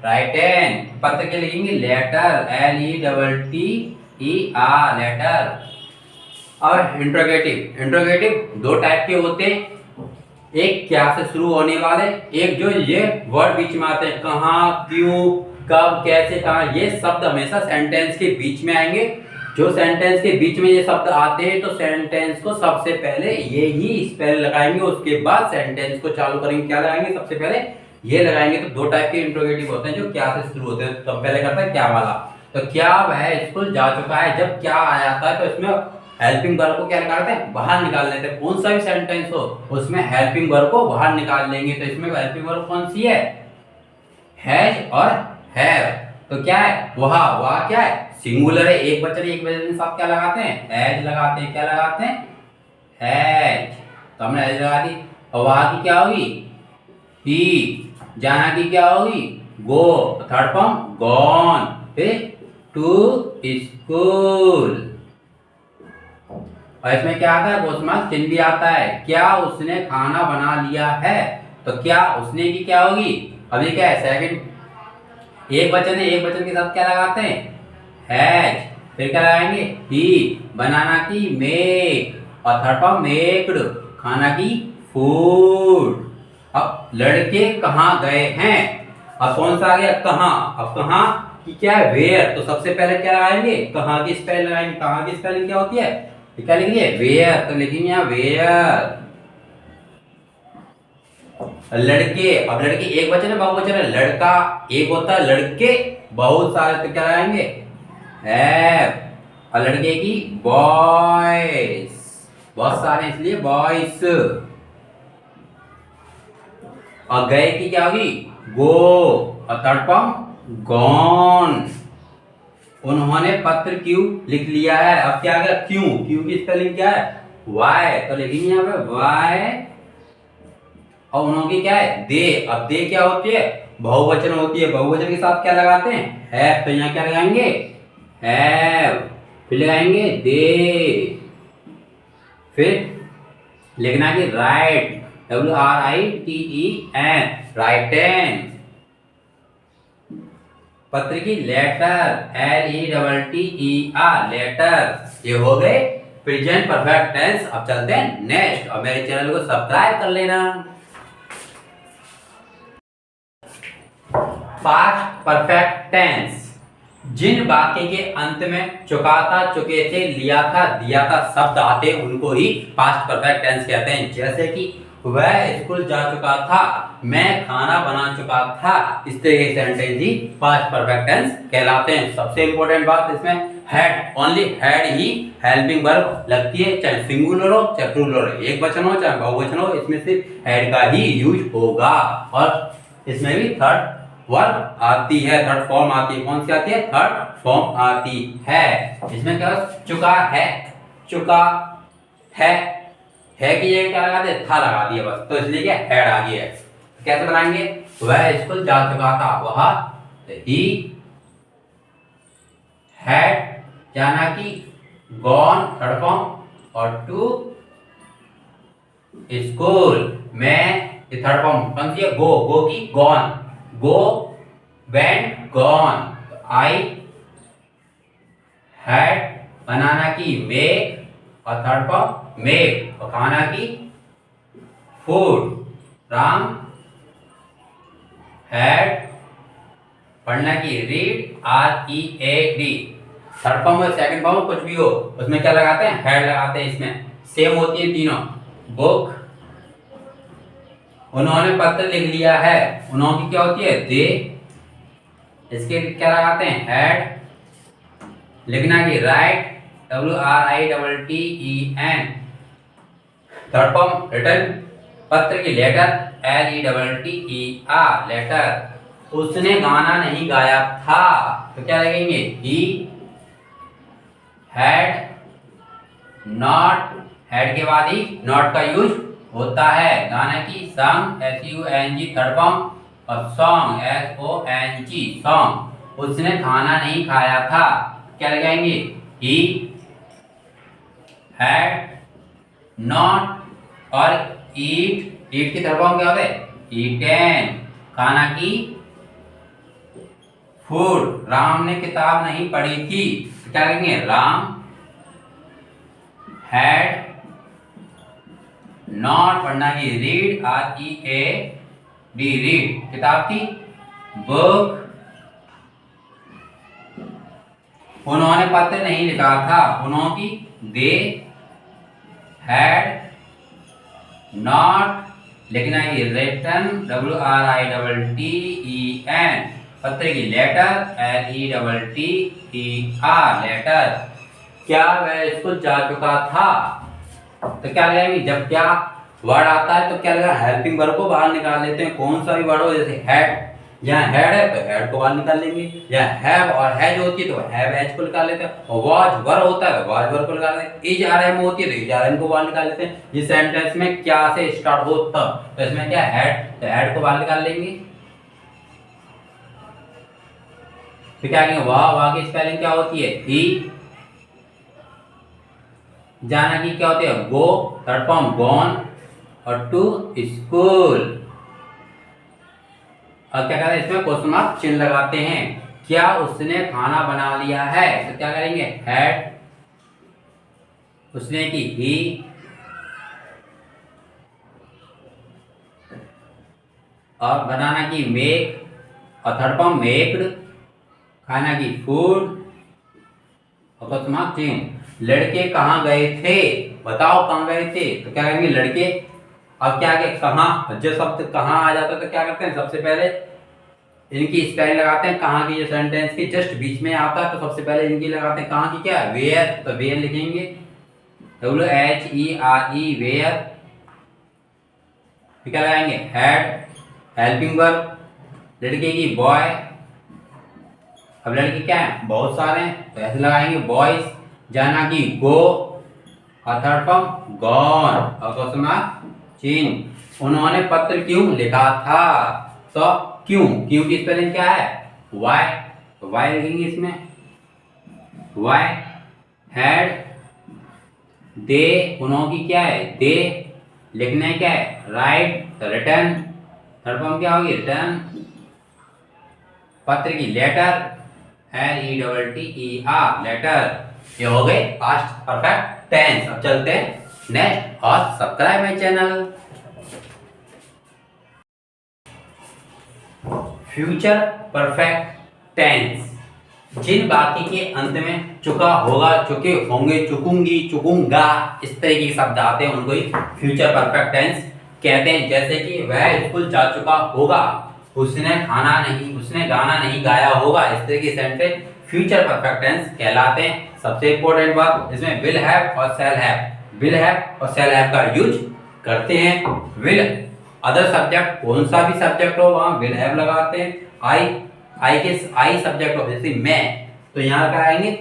A: राइटेन। पत्र के लिखेंगे लेटर LETTER लेटर। और इंट्रोगेटिव दो टाइप के होते हैं, एक क्या से शुरू होने वाले, एक जो ये वर्ड बीच में आते हैं कहाँ क्यों कब कैसे कहाँ, ये शब्द हमेशा सेंटेंस के बीच में आएंगे। जो सेंटेंस के बीच में ये शब्द आते हैं तो सेंटेंस को सबसे पहले ये ही स्पेल लगाएंगे, उसके बाद सेंटेंस को चालू करेंगे। क्या लगाएंगे? सबसे पहले ये लगाएंगे। तो दो टाइप के इंट्रोगेटिव होते हैं जो क्या से शुरू होते हैं। तो पहले करता है क्या वाला। तो क्या वह स्कूल जा चुका है, जब क्या आ जाता है तो इसमें हेल्पिंग वर्ब को क्या निकालते हैं? बाहर निकाल लेते हैं। कौन सा भी सेंटेंस हो उसमें हेल्पिंग वर्ब को बाहर निकाल लेंगे। तो इसमें हेल्पिंग वर्ब कौन सी है? हैज और हैव। तो क्या है? वह क्या है? सिंगुलर है, एक वचन के साथ क्या लगाते हैं? हैज लगाते हैं। क्या लगाते हैं? हैज। तो हमने हैज लगा दी। और वहां की क्या होगी? ही। जाना की क्या होगी? गो। Third form gone. फिर टू स्कूल। और इसमें क्या आता है? क्वेश्चन मार्क चिन्ह भी आता है। क्या उसने खाना बना लिया है? तो क्या उसने की क्या होगी? अभी क्या है? सेकंड एक वचन है, एक वचन के साथ क्या लगाते हैं? हैज। फिर क्या लगाएंगे? ही। बनाना की मेक। और थर्ड फॉर्म मेक्ड। खाना की फूड। अब लड़के कहाँ गए हैं? अब कौन सा आ गया? कहाँ। अब कहाँ की क्या है? वेयर। तो सबसे पहले क्या लगाएंगे? कहाँ की स्पेलिंग लगाएंगे। कहाँ की स्पेलिंग क्या होती है? क्या लिखेंगे? वेयर। तो लिखेंगे यहाँ वेयर। लड़के। अब लड़के एक वचन है, बहुवचन है। लड़का एक होता है, लड़के बहुत सारे। तो क्या लगाएंगे? हैव। और लड़के की बॉयज, बहुत सारे इसलिए बॉयज। और गए की क्या होगी? गो। और थर्ड फॉर्म गॉन। उन्होंने पत्र क्यों लिख लिया है? अब क्या आ गया? क्यों। क्यों की स्पेलिंग क्या है? वाई। तो लिखेंगे यहाँ पे वाई। और उन्होंने क्या है? दे। अब दे क्या होती है? बहुवचन होती है। बहुवचन के साथ क्या लगाते हैं? हैव। तो यहाँ क्या लगाएंगे? हैव। फिर लगाएंगे दे। फिर लिखना कि राइट। WRITEN। राइटेन। पत्र की लेटर। LETTER। लेटर। ये हो गए प्रेजेंट परफेक्ट टेंस। अब चलते हैं नेक्स्ट। और मेरे चैनल को सब्सक्राइब कर लेना। Past perfect tense. जिन वाक्य के अंत में चुका था, चुके थे, लिया था, दिया था शब्द आते उनको ही पास्ट परफेक्ट टेंस कहते हैं। जैसे कि वह स्कूल जा चुका था, मैं खाना बना चुका था। इस तरह के सेंटेंस ही पास्ट परफेक्ट टेंस कहलाते हैं। सबसे इंपॉर्टेंट बात इसमें had, only had he helping verb लगती है, चाहे सिंगुलर हो चाहे प्लूरल हो, एक वचन हो चाहे बहुवचन हो, इसमें सिर्फ हैड का ही यूज होगा। और इसमें भी थर्ड वर्ब आती है, थर्ड फॉर्म आती है। कौन सी आती है? थर्ड फॉर्म आती है। इसमें क्या? चुका है, चुका है की जगह क्या लगा दिया? था लगा दिया बस। तो इसलिए क्या? हैड आ गया है। कैसे बनाएंगे? वह स्कूल जा चुका था, वह ही हैड जाना की गॉन थर्ड फॉर्म और टू स्कूल मैं थर्ड फॉर्म कौन सी है? गो की gone, go went gone. I had बनाना की मेक और थर्ड फॉर्म मेक और खाना की फूड। राम हैड पढ़ना की रीड READ। थर्ड फॉर्म और सेकंड फॉर्म कुछ भी हो उसमें क्या लगाते हैं? हैड लगाते हैं। इसमें सेम होती है तीनों। बुक, उन्होंने पत्र लिख लिया है, उन्होंने की क्या होती है? दे। इसके क्या लगाते हैं? हैड। लिखना की right, WRITEN। Third form return, पत्र की लेटर, LETTER लेटर। उसने गाना नहीं गाया था, तो क्या लगेंगे? He had not. हैड के बाद ही नॉट का यूज होता है। गाना की संग, SUNG थर्ड फॉर्म और सॉन्ग SONG सॉन्ग। उसने खाना नहीं खाया था, क्या लगाएंगे? He had not. और ईट की थर्ड फॉर्म क्या होता है? ईटेन। खाना की फूड। राम ने किताब नहीं पढ़ी थी, तो क्या कहेंगे? राम हैड नॉट पढ़ना की रीड READ रीड किताब की। बुक उन्होंने पत्र नहीं लिखा था, उन्होंने दे हैड नॉट लिखना है रिटन WRITTEN पत्र की लेटर LETTER लेटर क्या वह स्कूल जा चुका था। तो क्या लगेगा जब क्या वर्ड आता है तो क्या लगेगा हेल्पिंग वर्ब को बाहर निकाल लेते हैं, कौन सा भी वर्ड हो जैसे हैड, यहाँ हेड है तो हेड को बाहर निकाल लेंगे, यहाँ हैव और हैज होती है तो हैव हैज को निकाल लेते हैं, और वाज वर होता है वाज वर को निकाल लेते हैं, इज आरएम होती है तो इज आरएम को बाहर निकाल लेते हैं। इस सेंटेंस में क्या से स्टार्ट हो तब तो इसमें क्या हैड तो हैड को बाहर निकाल लेंगे। तो क्या कहेंगे वाह की स्पेलिंग क्या होती है ही, जाना की क्या होती है गो, थर्ड फॉर्म गॉन और टू स्कूल। और क्या करें इसमें क्वेश्चन मार्क चिन्ह लगाते हैं, क्या उसने खाना बना लिया है तो क्या करेंगे हैड, उसने की ही, और बनाना की मेक और थर्ड फॉर्म मेक्ड, खाना की फूड और क्वेश्चन मार्क चिन्ह। लड़के कहाँ गए थे बताओ कहाँ गए थे तो क्या करेंगे लड़के, अब क्या के कहाँ, जो शब्द कहाँ आ जाता है तो क्या करते हैं सबसे पहले इनकी स्पेलिंग लगाते हैं, कहाँ की जो सेंटेंस के जस्ट बीच में आता है तो सबसे पहले इनकी लगाते हैं, कहाँ की क्या वेयर तो वेयर लिखेंगे WHERE वेयर। क्या लगाएंगे हैड हेल्पिंग वर्ब, लड़के की बॉय, अब लड़के क्या है बहुत सारे हैं तो ऐसे लगाएंगे बॉयज, जाना की गो और थर्ड फॉर्म गॉन और क्वेश्चन मार्क चिन्ह। उन्होंने पत्र क्यों लिखा था तो क्यों, क्यों की स्पेलिंग क्या है वाई तो वाई लिखेंगे इसमें, वाई हैड दे, उन्होंने की क्या है दे, लिखना है क्या है राइट तो रिटर्न, थर्ड फॉर्म क्या होगी रिटर्न, पत्र की लेटर LETTER लेटर। ये हो गए पास्ट परफेक्ट टेंस। अब चलते हैं नेक्स्ट और subscribe my channel. Future perfect tense, जिन वाक्य के अंत में चुका होगा, चुके होंगे, चुकूंगी, चुकूंगा इस तरह के शब्द आते हैं उनको ही फ्यूचर परफेक्ट टेंस कहते हैं। जैसे कि वह स्कूल जा चुका होगा, उसने गाना नहीं गाया होगा, इस तरह की सेंटेंस फ्यूचर परफेक्ट टेंस कहलाते हैं। सबसे इंपॉर्टेंट बात इसमें विल हैव और शैल हैव, विल हैव और शैल हैव का यूज करते हैं। विल अदर सब्जेक्ट कौन सा भी सब्जेक्ट हो वहां विल हैव लगाते हैं, आई सब्जेक्ट हो जैसे मैं तो यहाँ कराएंगे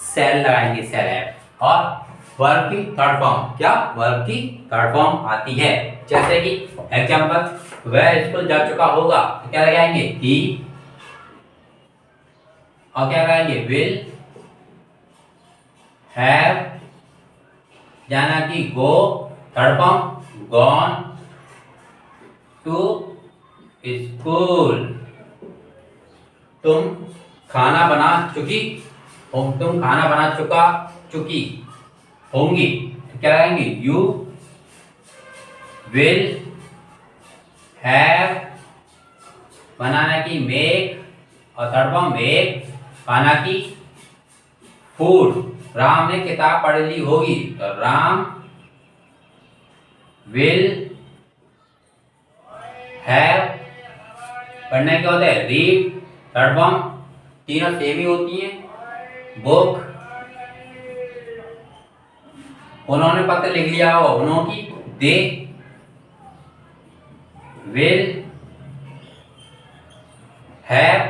A: शैल लगाएंगे शैल हैव, और वर्ब की थर्ड फॉर्म क्या वर्ब की थर्ड फॉर्म आती है। जैसे कि एग्जांपल वह स्कूल जा चुका होगा तो क्या लगाएंगे ही, और क्या लगाएंगे विल हैव, जाना कि go, third form gone to school. तुम खाना बना चुकी हो, तुम खाना बना चुकी होंगी तो क्या लगाएंगे यू विल हैव, बनाना की मेक और थर्ड फॉर्म मेक, खाना की फूड। राम ने किताब पढ़ ली होगी तो राम विल हैव, पढ़ने क्या होता है रीड, थर्ड फॉर्म तीनों सेम ही होती हैं बुक। उन्होंने पत्र लिख लिया हो, उन्होंने दे विल हैव,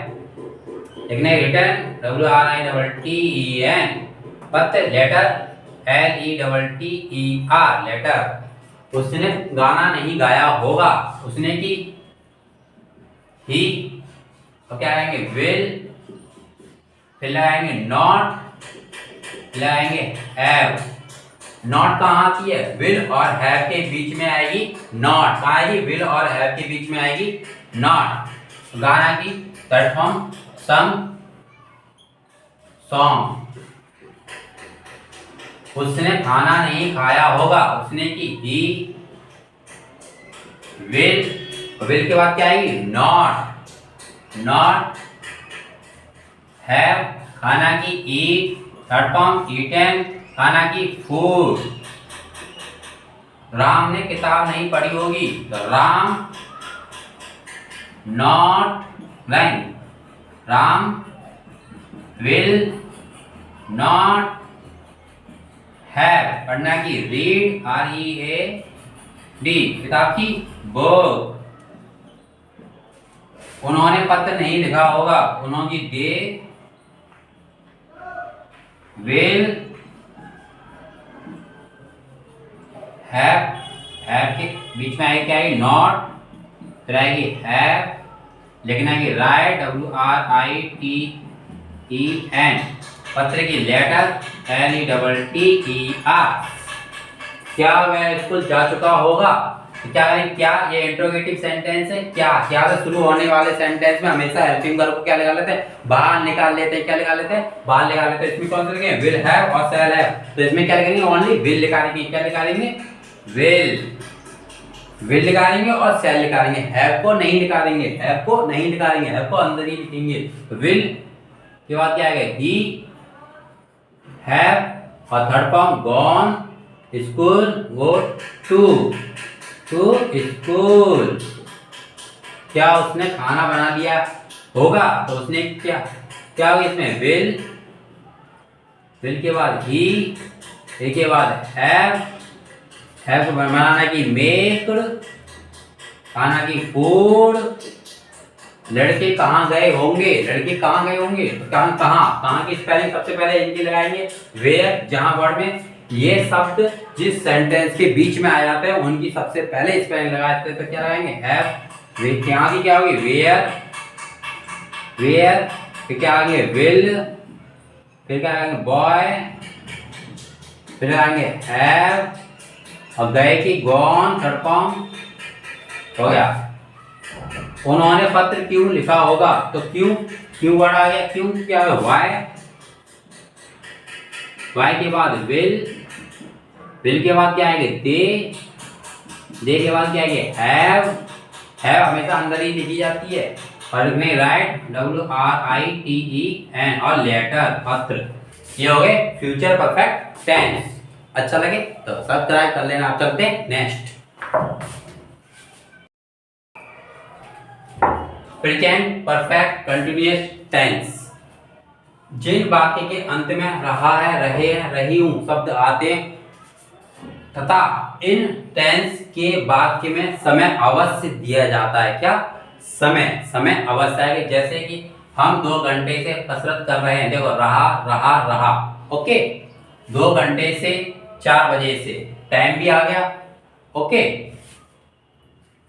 A: लिखने रिटर्न WRITTEN, पत्र लेटर LETTER लेटर। उसने गाना नहीं गाया होगा, उसने की ही, तो क्या आएंगे विल, फिर लगाएंगे नॉट, लगाएंगे हैव। नॉट कहाँ आती है विल और हैव के बीच में आएगी नॉट, कहाँ आएगी विल और हैव के बीच में आएगी नॉट। गाना की थर्ड फॉर्म सम सॉन्ग। उसने खाना नहीं खाया होगा, उसने की ही विल के बाद क्या आएगी नॉट, नॉट हैव खाना की ईट, थर्ड फॉर्म ईटन, खाना की फूड। राम ने किताब नहीं पढ़ी होगी तो Ram not right, Ram will not have, पढ़ना की रीड READ, किताब की बुक। उन्होंने पत्र नहीं लिखा होगा, उन्होंने दे विल हैव, हैव के बीच में आएगी क्या आएगी नॉट, फिर आएगी हैव, लेकिन आएगी राइट WRITEN, पत्र की लेटर LETTER। क्या वह स्कूल जा चुका होगा? क्या करें, क्या ये इंट्रोगेटिव सेंटेंस है, क्या क्या से शुरू होने वाले सेंटेंस में हमेशा हेल्पिंग वर्ब को क्या लगा लेते हैं, बाहर निकाल लेते हैं। क्या लगा लेते हैं? बाहर निकाल लेते हैं। इसमें कौन से लिखेंगे? विल हैव और शैल हैव, तो इसमें क्या लिखेंगे? ओनली विल निकालेंगे। क्या निकालेंगे? विल निकालेंगे और शैल निकालेंगे, हैव को नहीं निकालेंगे, हैव को नहीं निकालेंगे, हैव को अंदर ही लिखेंगे। विल के बाद क्या आएगा? ही हैव और third form gone school, go to school. क्या उसने खाना बना दिया होगा? तो उसने क्या क्या होगा इसमें? विल के बाद ही के बाद हैव को बनाना की मेक, खाना की फूड। लड़के कहाँ गए होंगे? लड़के कहाँ गए होंगे? तो कहाँ कहाँ की स्पेलिंग सबसे पहले इनकी लगाएंगे वेयर, जहां वर्ड में ये शब्द जिस सेंटेंस के बीच में आ जाते हैं उनकी सबसे पहले स्पेलिंग लगाते हैं। तो क्या लगाएंगे? हैव। यहाँ की क्या होगी? वेयर, फिर क्या आएंगे? विल, फिर क्या आएंगे? बॉय, फिर आएंगे हैव, और गए की गॉन, थर्ड फॉर्म हो गया। उन्होंने पत्र क्यों लिखा होगा? तो क्यों वर्ड आ गया। क्यों क्या है? वाई के बाद विल के बाद क्या आएंगे? दे के बाद क्या आएंगे? हैव हमेशा अंदर ही लिखी जाती है, और में राइट WRITEN और लेटर, पत्र। ये हो गए फ्यूचर परफेक्ट टेंस। अच्छा लगे तो सब्सक्राइब कर लेना। आप चलते हैं next, present perfect continuous tense. जिन वाक्य के अंत में रहा है, रहे हैं, रही हूं शब्द आते हैं तथा इन टेंस के वाक्य में समय अवश्य दिया जाता है। क्या? समय अवश्य है। जैसे कि हम 2 घंटे से कसरत कर रहे हैं, देखो रहा, ओके। 2 घंटे से 4 बजे से टाइम भी आ गया, ओके।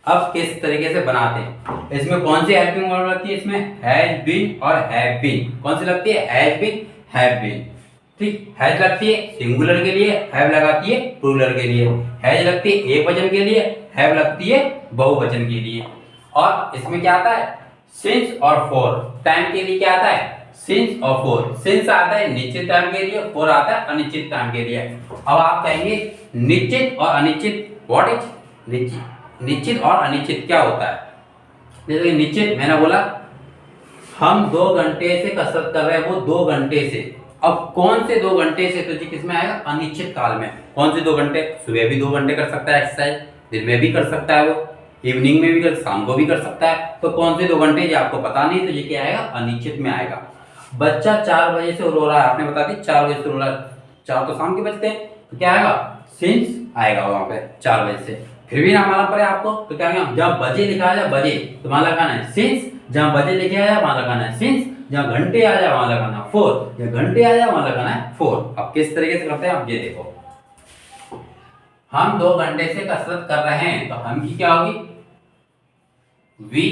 A: अब किस तरीके से बनाते हैं? इसमें कौन सी हेल्पिंग वर्ब लगती है? इसमें हैज बीन और हैव बीन। कौन सी लगती है? Has been, have been. ठीक, हैज लगती है सिंगुलर के लिए, हैव लगाती है प्लूरल के लिए। हैज लगती है एक वचन के लिए, हैव लगती है बहुवचन के लिए। और इसमें क्या आता है? सिंस और फॉर। टाइम के लिए क्या आता है? सिंस और फॉर। सिंस आता है निश्चित टाइम के लिए, फॉर आता है अनिश्चित टाइम के लिए। अब आप कहेंगे निश्चित और अनिश्चित, व्हाट इज निश्चित और अनिश्चित क्या होता है? जैसे निश्चित, मैंने बोला हम 2 घंटे से कसरत कर रहे हैं, वो 2 घंटे से। अब कौन से 2 घंटे से? तो जी किसमें आएगा? अनिश्चित काल में। कौन से 2 घंटे? सुबह भी 2 घंटे कर सकता है एक्सरसाइज, दिन में भी कर सकता है, वो इवनिंग में भी कर, शाम को भी कर सकता है। तो कौन से 2 घंटे ये आपको पता नहीं, तो ये क्या आएगा? अनिश्चित में आएगा। बच्चा 4 बजे से रो रहा है, आपने बता दी 4 बजे से रो रहा है, 4 तो शाम के बजते हैं, तो क्या आएगा? सिंस आएगा वहां पे 4 बजे से। फिर भी ना मालूम पड़े आपको तो क्या आएगा? जब बजे लिखा जाए बजे तो वहां लगाना है सिंस, जहां बजे लिखा जाए वहां लगाना है सिंस, जहां घंटे आ जाए वहां लगाना है फोर, जहां घंटे आ जाए वहां लगाना है फोर। अब किस तरीके से करते हैं आप ये देखो। हम 2 घंटे से कसरत कर रहे हैं, तो हम की क्या होगी? वी।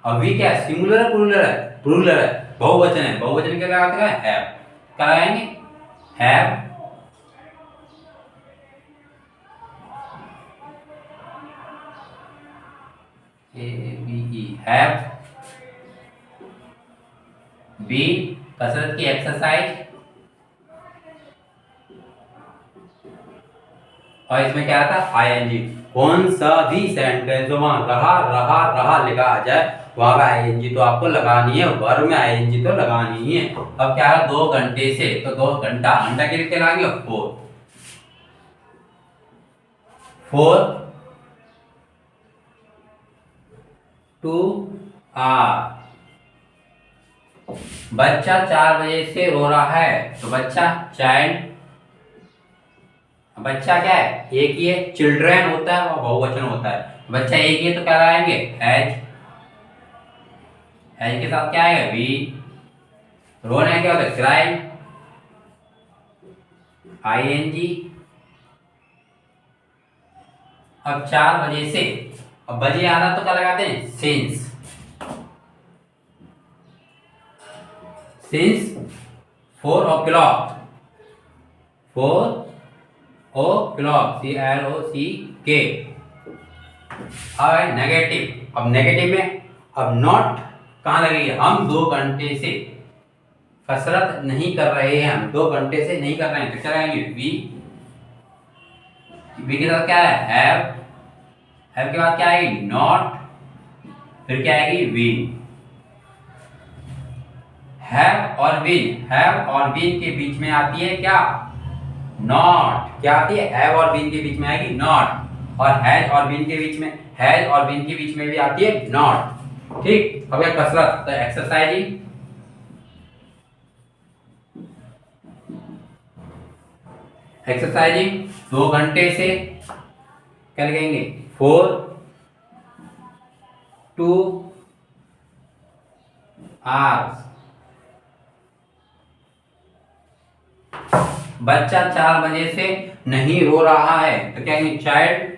A: अब वी क्या है? सिंगुलर है प्लूरल है? प्लूरल है। बहुवचन है, बहुवचन क्या लगाते हैं? हैव। क्या लगाएंगे? हैव। हैव बी, कसरत की एक्सरसाइज, और इसमें क्या आता है? ING। कौन सा भी सेंटेंस जो वहां रहा लिखा आ जाए वहां पे आईएनजी तो आपको लगानी है, वर्ब में आईएनजी तो लगानी ही है। अब क्या है 2 घंटे से, तो 2 घंटा घंटा के लिए लगाएंगे 4 टू आर। बच्चा 4 बजे से रो रहा है, तो बच्चा चाइल्ड, बच्चा क्या है एक ही है, चिल्ड्रन होता है और बहुवचन होता है, बच्चा एक ही है तो क्या लगाएंगे हैज, हैज के साथ क्या आएगा वी, रोना क्या होता है क्राई, आईएनजी। अब 4 बजे से, अब बजे आना तो क्या लगाते हैं since, since 4 o'clock, 4 o'clock CLOCK। अब है नेगेटिव, अब नेगेटिव में अब नॉट कहाँ लगेगी, हम 2 घंटे से कसरत नहीं कर रहे हैं, हम 2 घंटे से नहीं कर रहे हैं, तो क्या रहेंगे वी, वी के साथ क्या है हैव, हैव के बाद क्या आएगी नॉट, फिर क्या आएगी वी। हैव और विन, हैव और विन के बीच में आती है क्या नॉट, क्या आती है हैव और विन के बीच में आएगी नॉट, और हैज और विन के बीच में, हैज और विन के बीच में भी आती है नॉट। ठीक, अब कसरत तो एक्सरसाइजिंग, एक्सरसाइजिंग 2 घंटे से क्या लिखेंगे 4 टू आवर्स। बच्चा 4 बजे से नहीं रो रहा है, तो क्या कहेंगे चाइल्ड,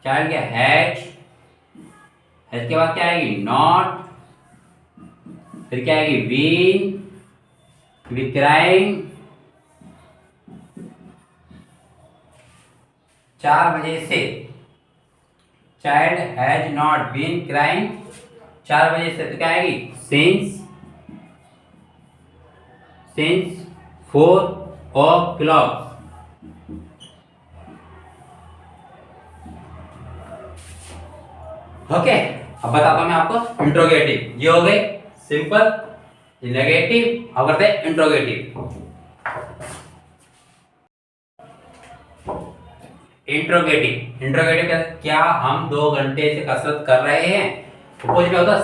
A: चाइल्ड क्या हैज, हैज के बाद क्या आएगी नॉट, फिर क्या आएगी बीन, बी क्राइंग। 4 बजे से child has not been crying, 4 बजे से तो क्या आएगी सिंस, सिंस 4 o'clock। ओके, अब बताता हूं मैं आपको इंट्रोगेटिव, ये हो गए सिंपल, नेगेटिव, अब करते हैं इंट्रोगेटिव। इंट्रोगेटिव, इंट्रोगेटिव क्या हम 2 घंटे से कसरत कर रहे हैं, कुछ भी होता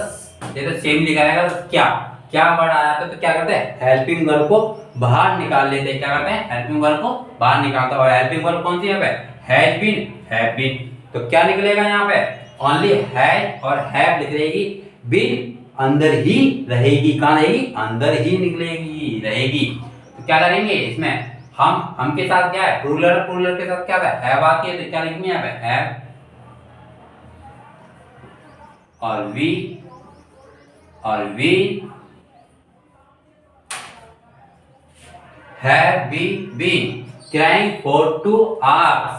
A: जैसे सेम लिखा रहेगा तो क्या, क्या वर्ड आया था तो क्या करते हैं हेल्पिंग वर्ब को बाहर निकाल लेते हैं, क्या करते हैं हेल्पिंग वर्ब को बाहर निकालते हैं, और हेल्पिंग वर्ब कौन सी यहाँ पे हैज बीन, हैव बीन, तो क्या निकलेगा यहाँ पे ओनली हैज और हैव लिख रहेगी, बीन अंदर ही रहेगी, कहाँ रहेगी अंदर ही निकलेगी रहेगी, तो क्या करेंगे इसमें हम के साथ क्या है प्लूरल, प्लूरल के साथ क्या है हैव आती है, तो क्या लिखेंगे यहाँ पे हैव, और वी, और we have been crying for 2 hours।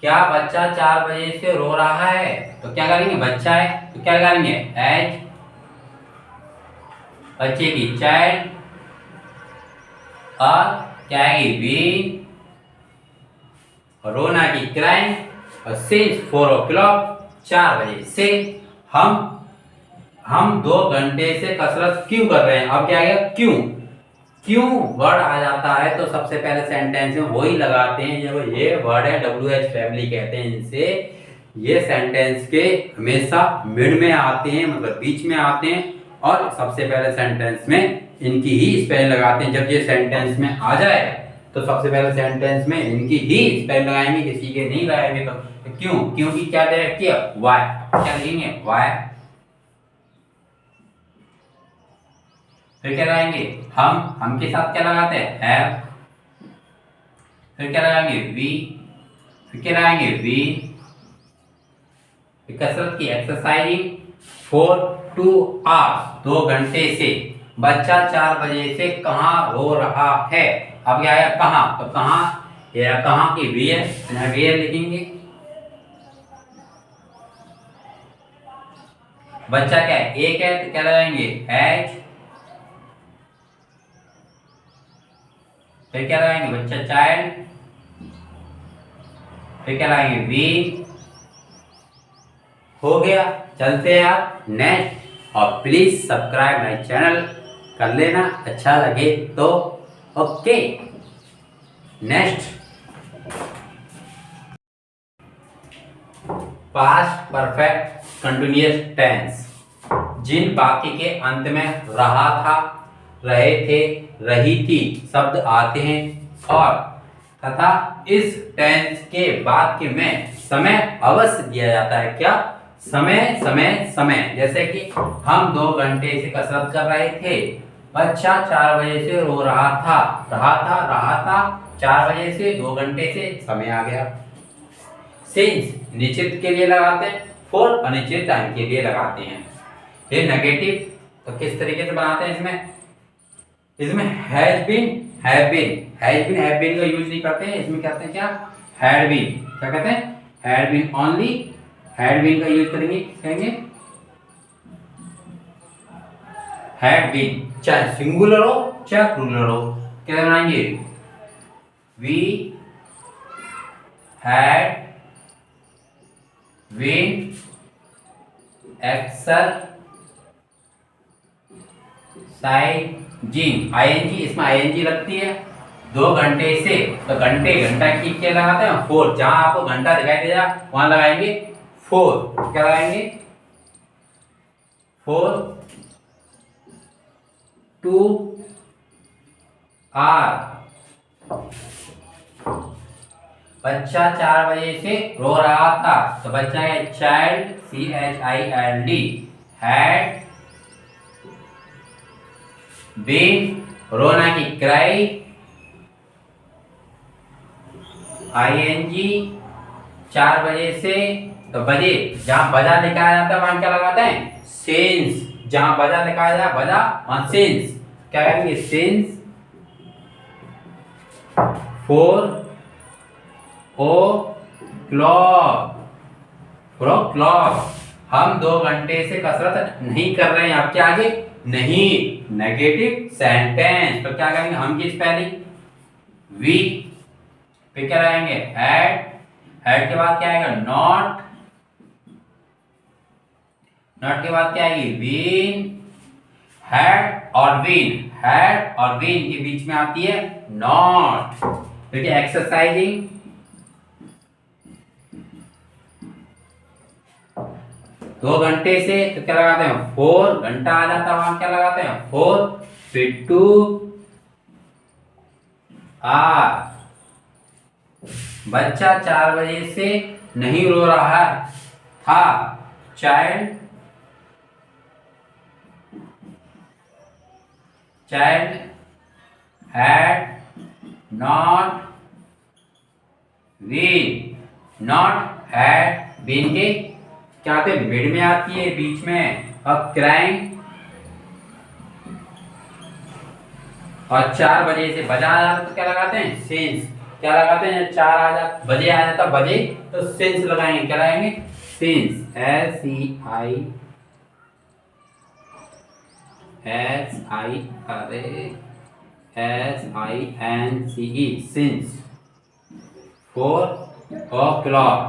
A: क्या बच्चा 4 बजे से रो रहा है, तो क्या करेंगे बच्चा है तो क्या करेंगे एज, बच्चे की चाइल्ड, और क्या है बीन, और रोना की क्राइंग, और सिंस 4 o'clock 4 बजे से हम 2 घंटे से कसरत क्यों कर रहे हैं। अब क्या आएगा क्यों, क्यों वर्ड आ जाता है तो सबसे पहले सेंटेंस में वही लगाते हैं, जब ये वर्ड है WH फैमिली कहते हैं इनसे, ये सेंटेंस के हमेशा मिड में आते हैं, मतलब बीच में आते हैं, और सबसे पहले सेंटेंस में इनकी ही स्पेलिंग लगाते हैं। जब ये सेंटेंस में आ जाए तो सबसे पहले सेंटेंस में इनकी ही स्पेलिंग लगाएंगे, किसी के नहीं लगाएंगे। तो क्यों, क्योंकि क्या दे रखी है वाई, क्या लिखेंगे वाई, फिर क्या लगाएंगे हम के साथ क्या लगाते हैं हैव, फिर क्या लगाएंगे वी, फिर क्या लगाएंगे वी, कसरत की एक्सरसाइजिंग 4 टू आवर्स 2 घंटे से, बच्चा 4 बजे से कहाँ रो रहा है। अब क्या आया कहाँ, तो कहाँ या कहाँ की वेयर, वेयर लिखेंगे, बच्चा क्या है एक है तो क्या लगाएंगे हैज, फिर क्या लगाएंगे बच्चा चाइल्ड, फिर क्या लगाएंगे वी, हो गया। चलते हैं आप नेक्स्ट, और प्लीज सब्सक्राइब माई चैनल कर लेना अच्छा लगे तो। Okay, next past perfect continuous tense, जिन वाक्य के अंत में रहा था, रहे थे, रही थी शब्द आते हैं और तथा इस टेंस के वाक्य में समय अवश्य दिया जाता है। क्या? समय समय समय। जैसे कि हम 2 घंटे से कसरत कर रहे थे, बच्चा 4 बजे से रो रहा था, रहा था 4 बजे से 2 घंटे से समय आ गया। सिंस निश्चित के लिए लगाते हैं, फॉर अनिश्चित टाइम के लिए लगाते हैं। ये नेगेटिव तो किस तरीके से बनाते हैं? इसमें हैज बीन हैव बीन का यूज नहीं करते हैं। इसमें कहते हैं क्या? Had been. क्या कहते हैं? Had been. Only had been का यूज करेंगे, कहेंगे हैड बीन, चाहे सिंगुलर हो चाहे प्लूरल हो। क्या बनाएंगे? We had been exercising, ING, इसमें आईएनजी लगती है। 2 घंटे से, तो घंटा की क्या लगाते हैं? 4। जहां आपको घंटा दिखाई देगा वहां लगाएंगे 4। क्या लगाएंगे? 4 2 आर। बच्चा 4 बजे से रो रहा था, तो बच्चा है चाइल्ड, CHILD, हैड बीन, रोना की क्राई, ING 4 बजे से, तो बजे जहां बजा दिखाया जाता है वहां क्या लगाते हैं? सिंस। जहां बजा दिखाया जाता है बजा वहां सिंस। क्या करेंगे? Since 4 o'clock। हम 2 घंटे से कसरत नहीं कर रहे हैं। आपके आगे नहीं, नेगेटिव सेंटेंस। तो क्या करेंगे हम की स्पेलिंग? वी पे क्या रहेंगे? हैड के बाद क्या आएगा? नॉट के बाद क्या आएगी? बीन। हैड और बीन के बीच में आती है नॉट। देखिए एक्सरसाइजिंग, दो घंटे से, तो क्या लगाते हैं? 4। घंटा आ जाता है वहां, क्या लगाते हैं? 4। फिर 2 आर। बच्चा 4 बजे से नहीं रो रहा था, चाइल्ड हैड नॉट बीन के क्या आते हैं? मिड में आती है, बीच में। अब क्राइम, और 4 बजे से बजा आ जाता तो क्या लगाते हैं? सिंस। क्या लगाते हैं? 4 आ जाता, बजे आ जाता, बजे तो सिंस लगाएंगे। क्या लगाएंगे? Since, SINCE, since 4 o'clock।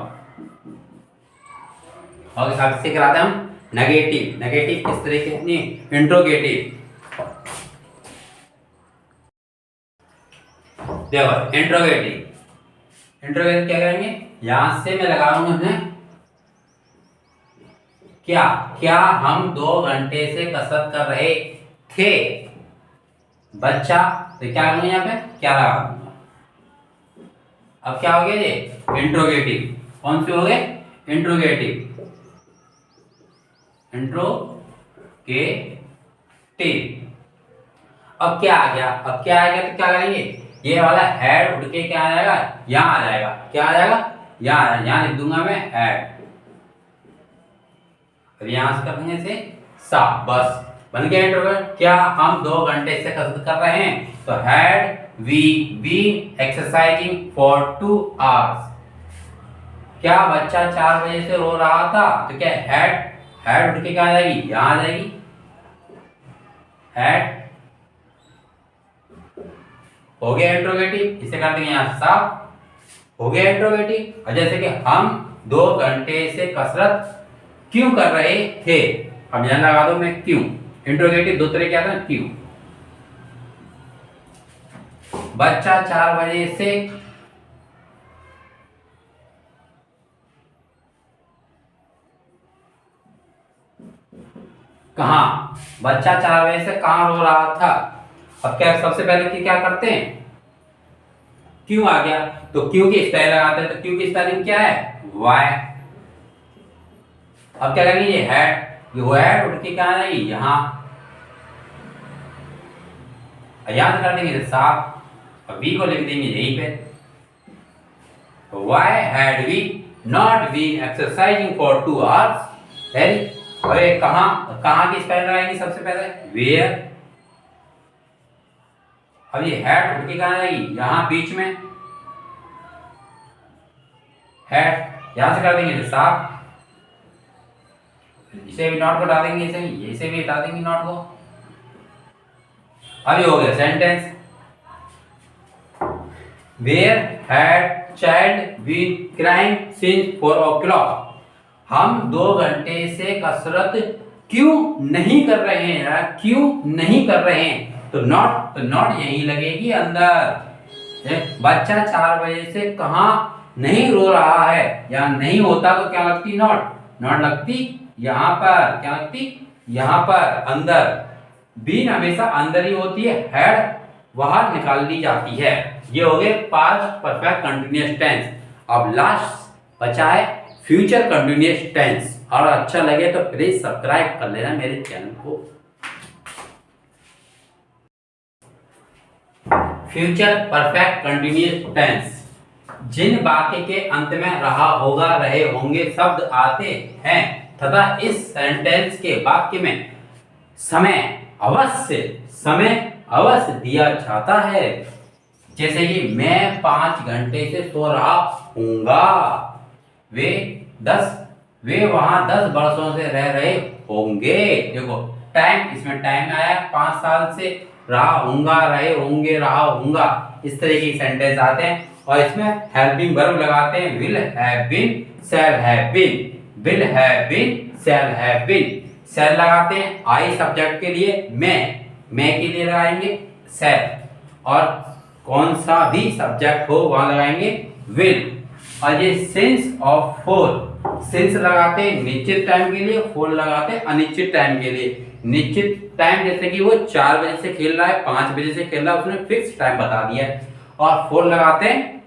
A: और अब से कराते हम नेगेटिव किस तरीके से? इंट्रोगेटिव। देखो इंट्रोगेटिव क्या करेंगे? यहां से मैं लगाऊंगा क्या हम 2 घंटे से कसरत कर रहे थे, बच्चा, तो क्या करूंगा यहाँ पे? क्या लगाऊंगा। अब क्या हो गया? ये इंट्रोगेटिव। कौन से हो गए? इंट्रोगेटिव। अब क्या आ गया? तो क्या करेंगे? ये वाला हेड उड़ के क्या आ जाएगा? यहाँ आ जाएगा। क्या आ जाएगा? यहाँ लिख दूंगा मैं हेड। यहां से कर देंगे से सा, बस बन गया इंट्रोगेटिव। क्या हम 2 घंटे से कसरत कर रहे हैं, तो had we been exercising for 2 hours। क्या बच्चा 4 बजे से रो रहा था, तो क्या हैड उठ के क्या आ जाएगी? यहां आ जाएगी हैड। हो गया इंट्रोगेटिव। इसे कर देंगे यहां साफ। हो गया इंट्रोगेटिव। और जैसे कि हम 2 घंटे से कसरत क्यों कर रहे थे। अब यहां लगा दो मैं क्यों। इंट्रोगेटिव दो तरह क्या था, क्यों। बच्चा 4 बजे से कहा, बच्चा 4 बजे से कहां रो रहा था। अब क्या सबसे पहले कि क्या करते हैं, क्यों आ गया तो क्यों की स्पेलिंग लगाते हैं। तो क्यों की स्पेलिंग क्या है, वाई। अब क्या करेंगे, ये हैड, ये हैड उठ के क्या आएगी यहां, यहां से कर देंगे साफ, अब वी को लिख देंगे यहीं पे। Why had we not been exercising for 2 hours. Very, अरे कहां, कहां की स्पेलिंग लगाएंगे सबसे पहले, वेयर। अब ये हैड उठ के कहां आएगी, यहां बीच में हैड, यहां से कर देंगे साफ, इसे भी नॉट को डाल देंगे, इसे भी हटा देंगे नॉट को। अब ये हो गया sentence. Where had child been crying since 4 o'clock। हम 2 घंटे से कसरत क्यों नहीं कर रहे हैं, या क्यों नहीं कर रहे हैं। तो नॉट यहीं लगेगी अंदर। बच्चा 4 बजे से कहां नहीं रो रहा है, या नहीं होता तो क्या लगती, नॉट लगती यहां पर, क्या लगती यहां पर अंदर। बीन हमेशा अंदर ही होती है, हैड बाहर निकाल दी जाती है। ये हो गए पास्ट परफेक्ट कंटीन्यूअस टेंस। अब लास्ट बचा है फ्यूचर कंटीन्यूअस टेंस। और अच्छा लगे तो प्लीज सब्सक्राइब कर लेना मेरे चैनल को। फ्यूचर परफेक्ट कंटीन्यूअस टेंस, जिन वाक्य के अंत में रहा होगा, रहे होंगे शब्द आते हैं तथा इस सेंटेंस के वाक्य में समय अवश्य दिया जाता है। जैसे कि मैं 5 घंटे से सो रहा हूँगा, वे वहां 10 वर्षों से रह रहे होंगे। देखो टाइम, इसमें टाइम आया, 5 साल से रहा हूँगा, रहे होंगे, रहा हूँगा, इस तरह की सेंटेंस आते हैं। और इसमें हेल्पिंग वर्ब लगाते हैं, will have been, shall have been, will have been, shall have been. Shall लगाते हैं आई सब्जेक्ट के लिए, मैं के लिए लगाएंगे शैल, और कौन सा भी सब्जेक्ट हो वहां लगाएंगे विल। और ये सिंस ऑफ फोर, सिंस लगाते हैं निश्चित टाइम के लिए, फोर लगाते हैं अनिश्चित टाइम के लिए। निश्चित टाइम जैसे कि वो 4 बजे से खेल रहा है, 5 बजे से खेल रहा है, उसने फिक्स टाइम बता दिया है। और फोर लगाते हैं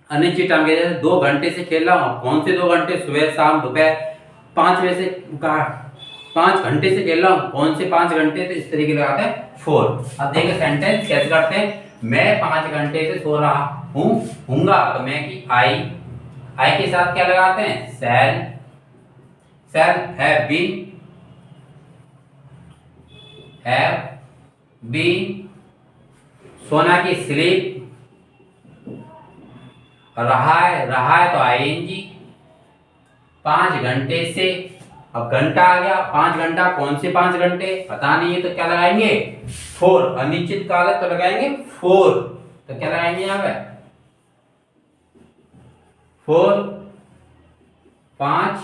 A: अनिश्चित टाइम के, जैसे 2 घंटे से खेल रहा हूँ, कौन से 2 घंटे, सुबह शाम दोपहर। 5 बजे से 5 घंटे से खेल रहा हूँ, कौन से 5 घंटे, तो इस तरीके लगाते हैं फोर। अब देखिए सेंटेंस कैसे करते हैं, मैं 5 घंटे से सो रहा हूँ, हूँगा, तो मैं की आई के साथ क्या लगाते हैं शैल, हैव बीन, सोना की स्लीप, रहा है तो आईएनजी, 5 घंटे से, अब घंटा आ गया, 5 घंटा, कौन से 5 घंटे पता नहीं है, तो क्या लगाएंगे फोर। अनिश्चित काल है तो लगाएंगे फोर, तो क्या लगाएंगे यहाँ पे 4, 5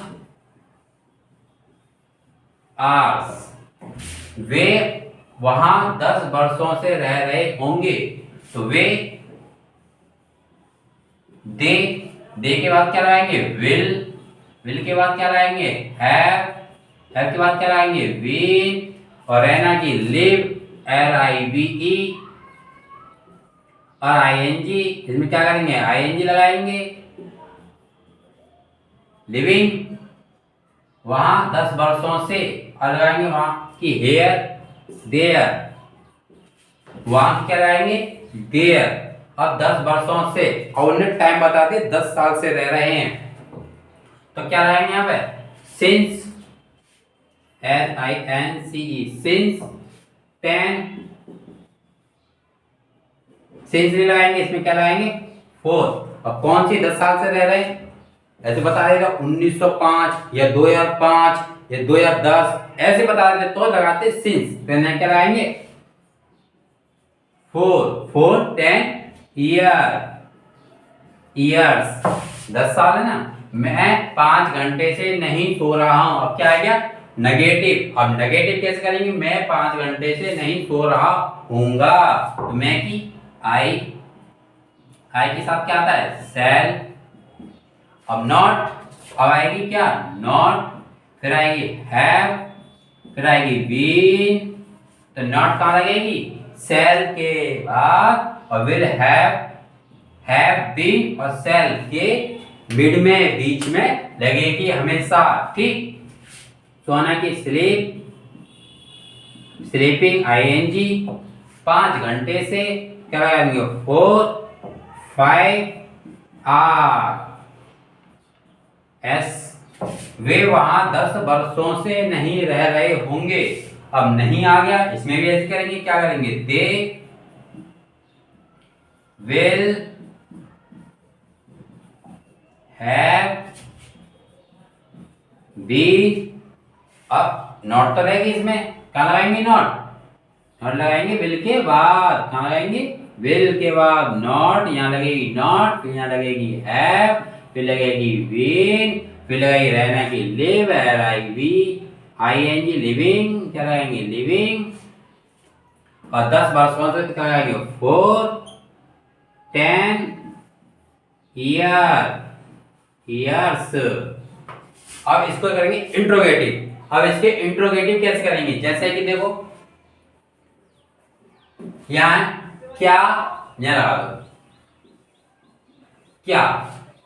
A: आवर्स। वे वहां 10 वर्षों से रह रहे होंगे, तो वे, दे के बाद क्या लगाएंगे विल के बाद क्या लगाएंगे हैव के बाद क्या लगाएंगे बीन, और रहना की लिव, LIVE, और ING, इसमें क्या करेंगे ING लगाएंगे, लिविंग वहां 10 वर्षों से, और लगाएंगे वहां की हेयर, देयर, वहां क्या लगाएंगे देयर। अब 10 वर्षों से, और उन्हें टाइम बता दिए 10 साल से रह रहे हैं, तो क्या लगाएंगे यहाँ पे सिंस, SINCE, सिंस 10, सिंस नहीं लगाएंगे, इसमें क्या लगाएंगे 4। अब कौन सी 10 साल से रह रहे हैं, ऐसे बता देगा 1905 या 2005 या 2010, ऐसे बता देते तो लगाते सिंस, तो क्या लगाएंगे 4 10 ईयर्स, 10 साल है ना। मैं 5 घंटे से नहीं सो रहा हूं। अब क्या आ गया? नेगेटिव। अब नेगेटिव कैसे करेंगे? मैं 5 घंटे से नहीं सो रहा हूँगा। तो मैं की आई के साथ क्या आता है? सेल। अब नॉट, अब आएगी क्या? नॉट, फिर आएगी हैव, फिर आएगी बीन। तो नॉट कहाँ लगेगी? सेल के बाद। और विल हैव बीन और सेल के मिड में, बीच में लगेगी हमेशा। ठीक। सोना की स्लीप, स्लीपिंग आईएनजी। 5 घंटे से क्या लगाएंगे? 4-5 आर एस। वे वहां 10 वर्षों से नहीं रह रहे होंगे। अब नहीं आ गया, इसमें भी ऐसे करेंगे। क्या करेंगे? They will have be. अब नॉट तो रहेगी इसमें, कहाँ लगाएंगे? नॉट लगाएंगे विल के बाद। कहाँ लगाएंगे? विल के बाद नॉट। यहाँ लगेगी नॉट, फिर यहाँ लगेगी हैव, फिर लगेगी बीन, फिर लगेगी रहना की लिव, आईएनजी लिविंग। क्या लगाएंगे? लिविंग। और 10 वर्षों से क्या लगाएंगे? 4-10 ईयर्स। अब इसको करेंगे इंट्रोगेटिव। अब इसके इंट्रोगेटिव कैसे करेंगे? जैसे कि देखो यहाँ क्या, यहाँ लगा दो।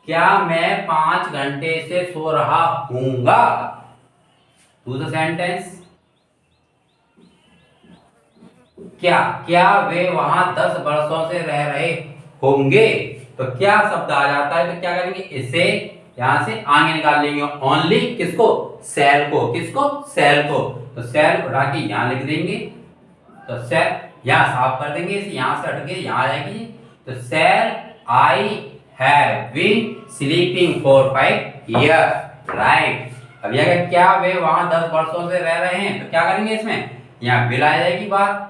A: क्या मैं 5 घंटे से सो रहा हूँगा? To the sentence. क्या वे वहां 10 वर्षों से रह रहे होंगे? तो क्या शब्द आ जाता है? तो क्या करेंगे? इसे यहां से आगे निकाल लेंगे। ओनली किसको? सेल को। किसको? सेल को। तो सेल उठा के यहां लिख देंगे। तो सेल यहां साफ कर देंगे, इसे यहां से हट के यहां आ जाएगी। तो shall I have been sleeping for 5 year. Right. अब यह क्या वे वहां 10 वर्षों से रह रहे हैं? तो क्या करेंगे? इसमें यहाँ विल आ जाएगी बात।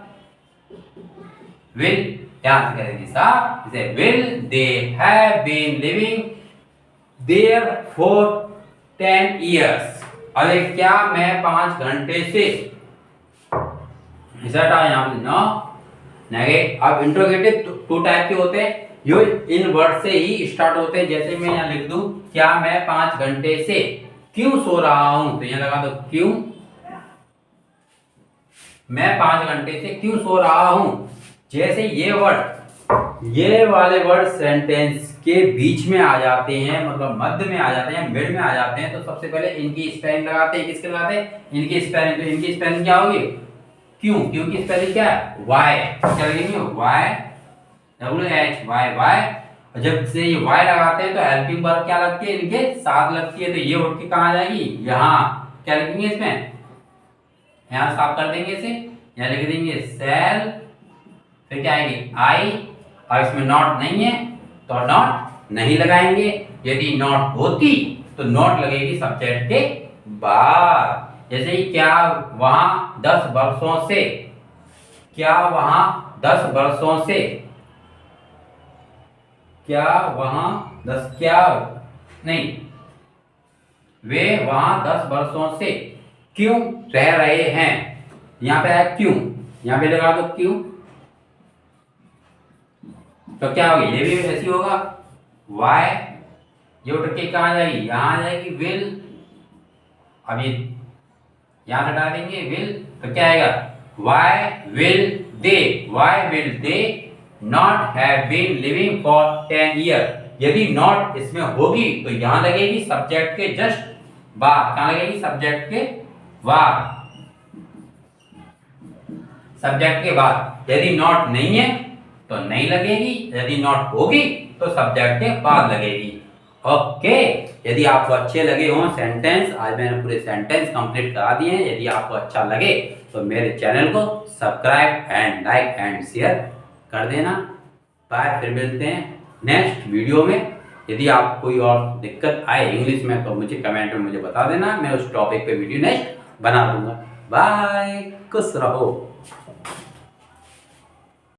A: विल यहां से करेंगे साफ, इसे will they have been living there for 10 years. अरे क्या मैं 5 घंटे से, यहाँ नो नेगेटिव। अब इंट्रोगेटिव 2 टाइप के होते हैं, जो इन वर्ड से ही स्टार्ट होते हैं। जैसे मैं यहाँ लिख दूं, क्या मैं 5 घंटे से क्यों सो रहा हूं? तो यहाँ लगा दो क्यों। मैं 5 घंटे से क्यों सो रहा हूं। जैसे ये वर्ड, ये वाले वर्ड सेंटेंस के बीच में आ जाते हैं, मतलब मध्य में आ जाते हैं, मिड में आ जाते हैं। तो सबसे पहले इनकी स्पेलिंग लगाते हैं। किसके लगाते हैं? इनकी स्पेलिंग। तो इनकी स्पेलिंग क्या होगी? क्यों। क्यों की स्पेलिंग क्या है? वाई। क्या लगेंगे? Why, WHY। और जब से ये वाई लगाते हैं तो हेल्पिंग वर्ब क्या लगती है? इनके साथ लगती है। तो ये उठ के कहाँ जाएगी? यहाँ। क्या लिखेंगे इसमें? यहाँ साफ कर देंगे इसे। यहाँ लिख देंगे सेल, फिर क्या आएगी? आई। और इसमें नॉट नहीं है तो नॉट नहीं लगाएंगे। यदि नॉट होती तो नॉट लगेगी सब्जेक्ट के बाद। जैसे ही क्या वहां 10 वर्षों से, क्या वहां 10 वर्षों से, क्या वहां 10, क्या नहीं, वे वहां 10 वर्षों से क्यों रह रहे हैं। यहां पे है क्यों, यहां पे लगा दो क्यों। तो क्या होगी? ये भी ऐसी होगा वाई। ये उठ के कहाँ जाएगी? यहां आ जाएगी विल। अब ये यहां हटा देंगे विल, तो क्या आएगा? Why will they, why will they not have been living for 10 year. यदि नॉट इसमें होगी तो यहां लगेगी सब्जेक्ट के जस्ट बाद। कहां लगेगी? सब्जेक्ट के बाद। सब्जेक्ट के बाद। यदि नॉट नहीं है तो नहीं लगेगी, यदि नॉट होगी तो सब्जेक्ट के बाद लगेगी। ओके। यदि आपको अच्छे लगे हों सेंटेंस, आज मैंने पूरे सेंटेंस कंप्लीट करा दिए हैं। यदि आपको अच्छा लगे तो मेरे चैनल को subscribe and like and share कर देना। बाय, फिर मिलते हैं नेक्स्ट वीडियो में। यदि आपको कोई और दिक्कत आए इंग्लिश में तो मुझे कमेंट में मुझे बता देना, मैं उस टॉपिक पे वीडियो नेक्स्ट बना दूंगा। बाय, खुश रहो।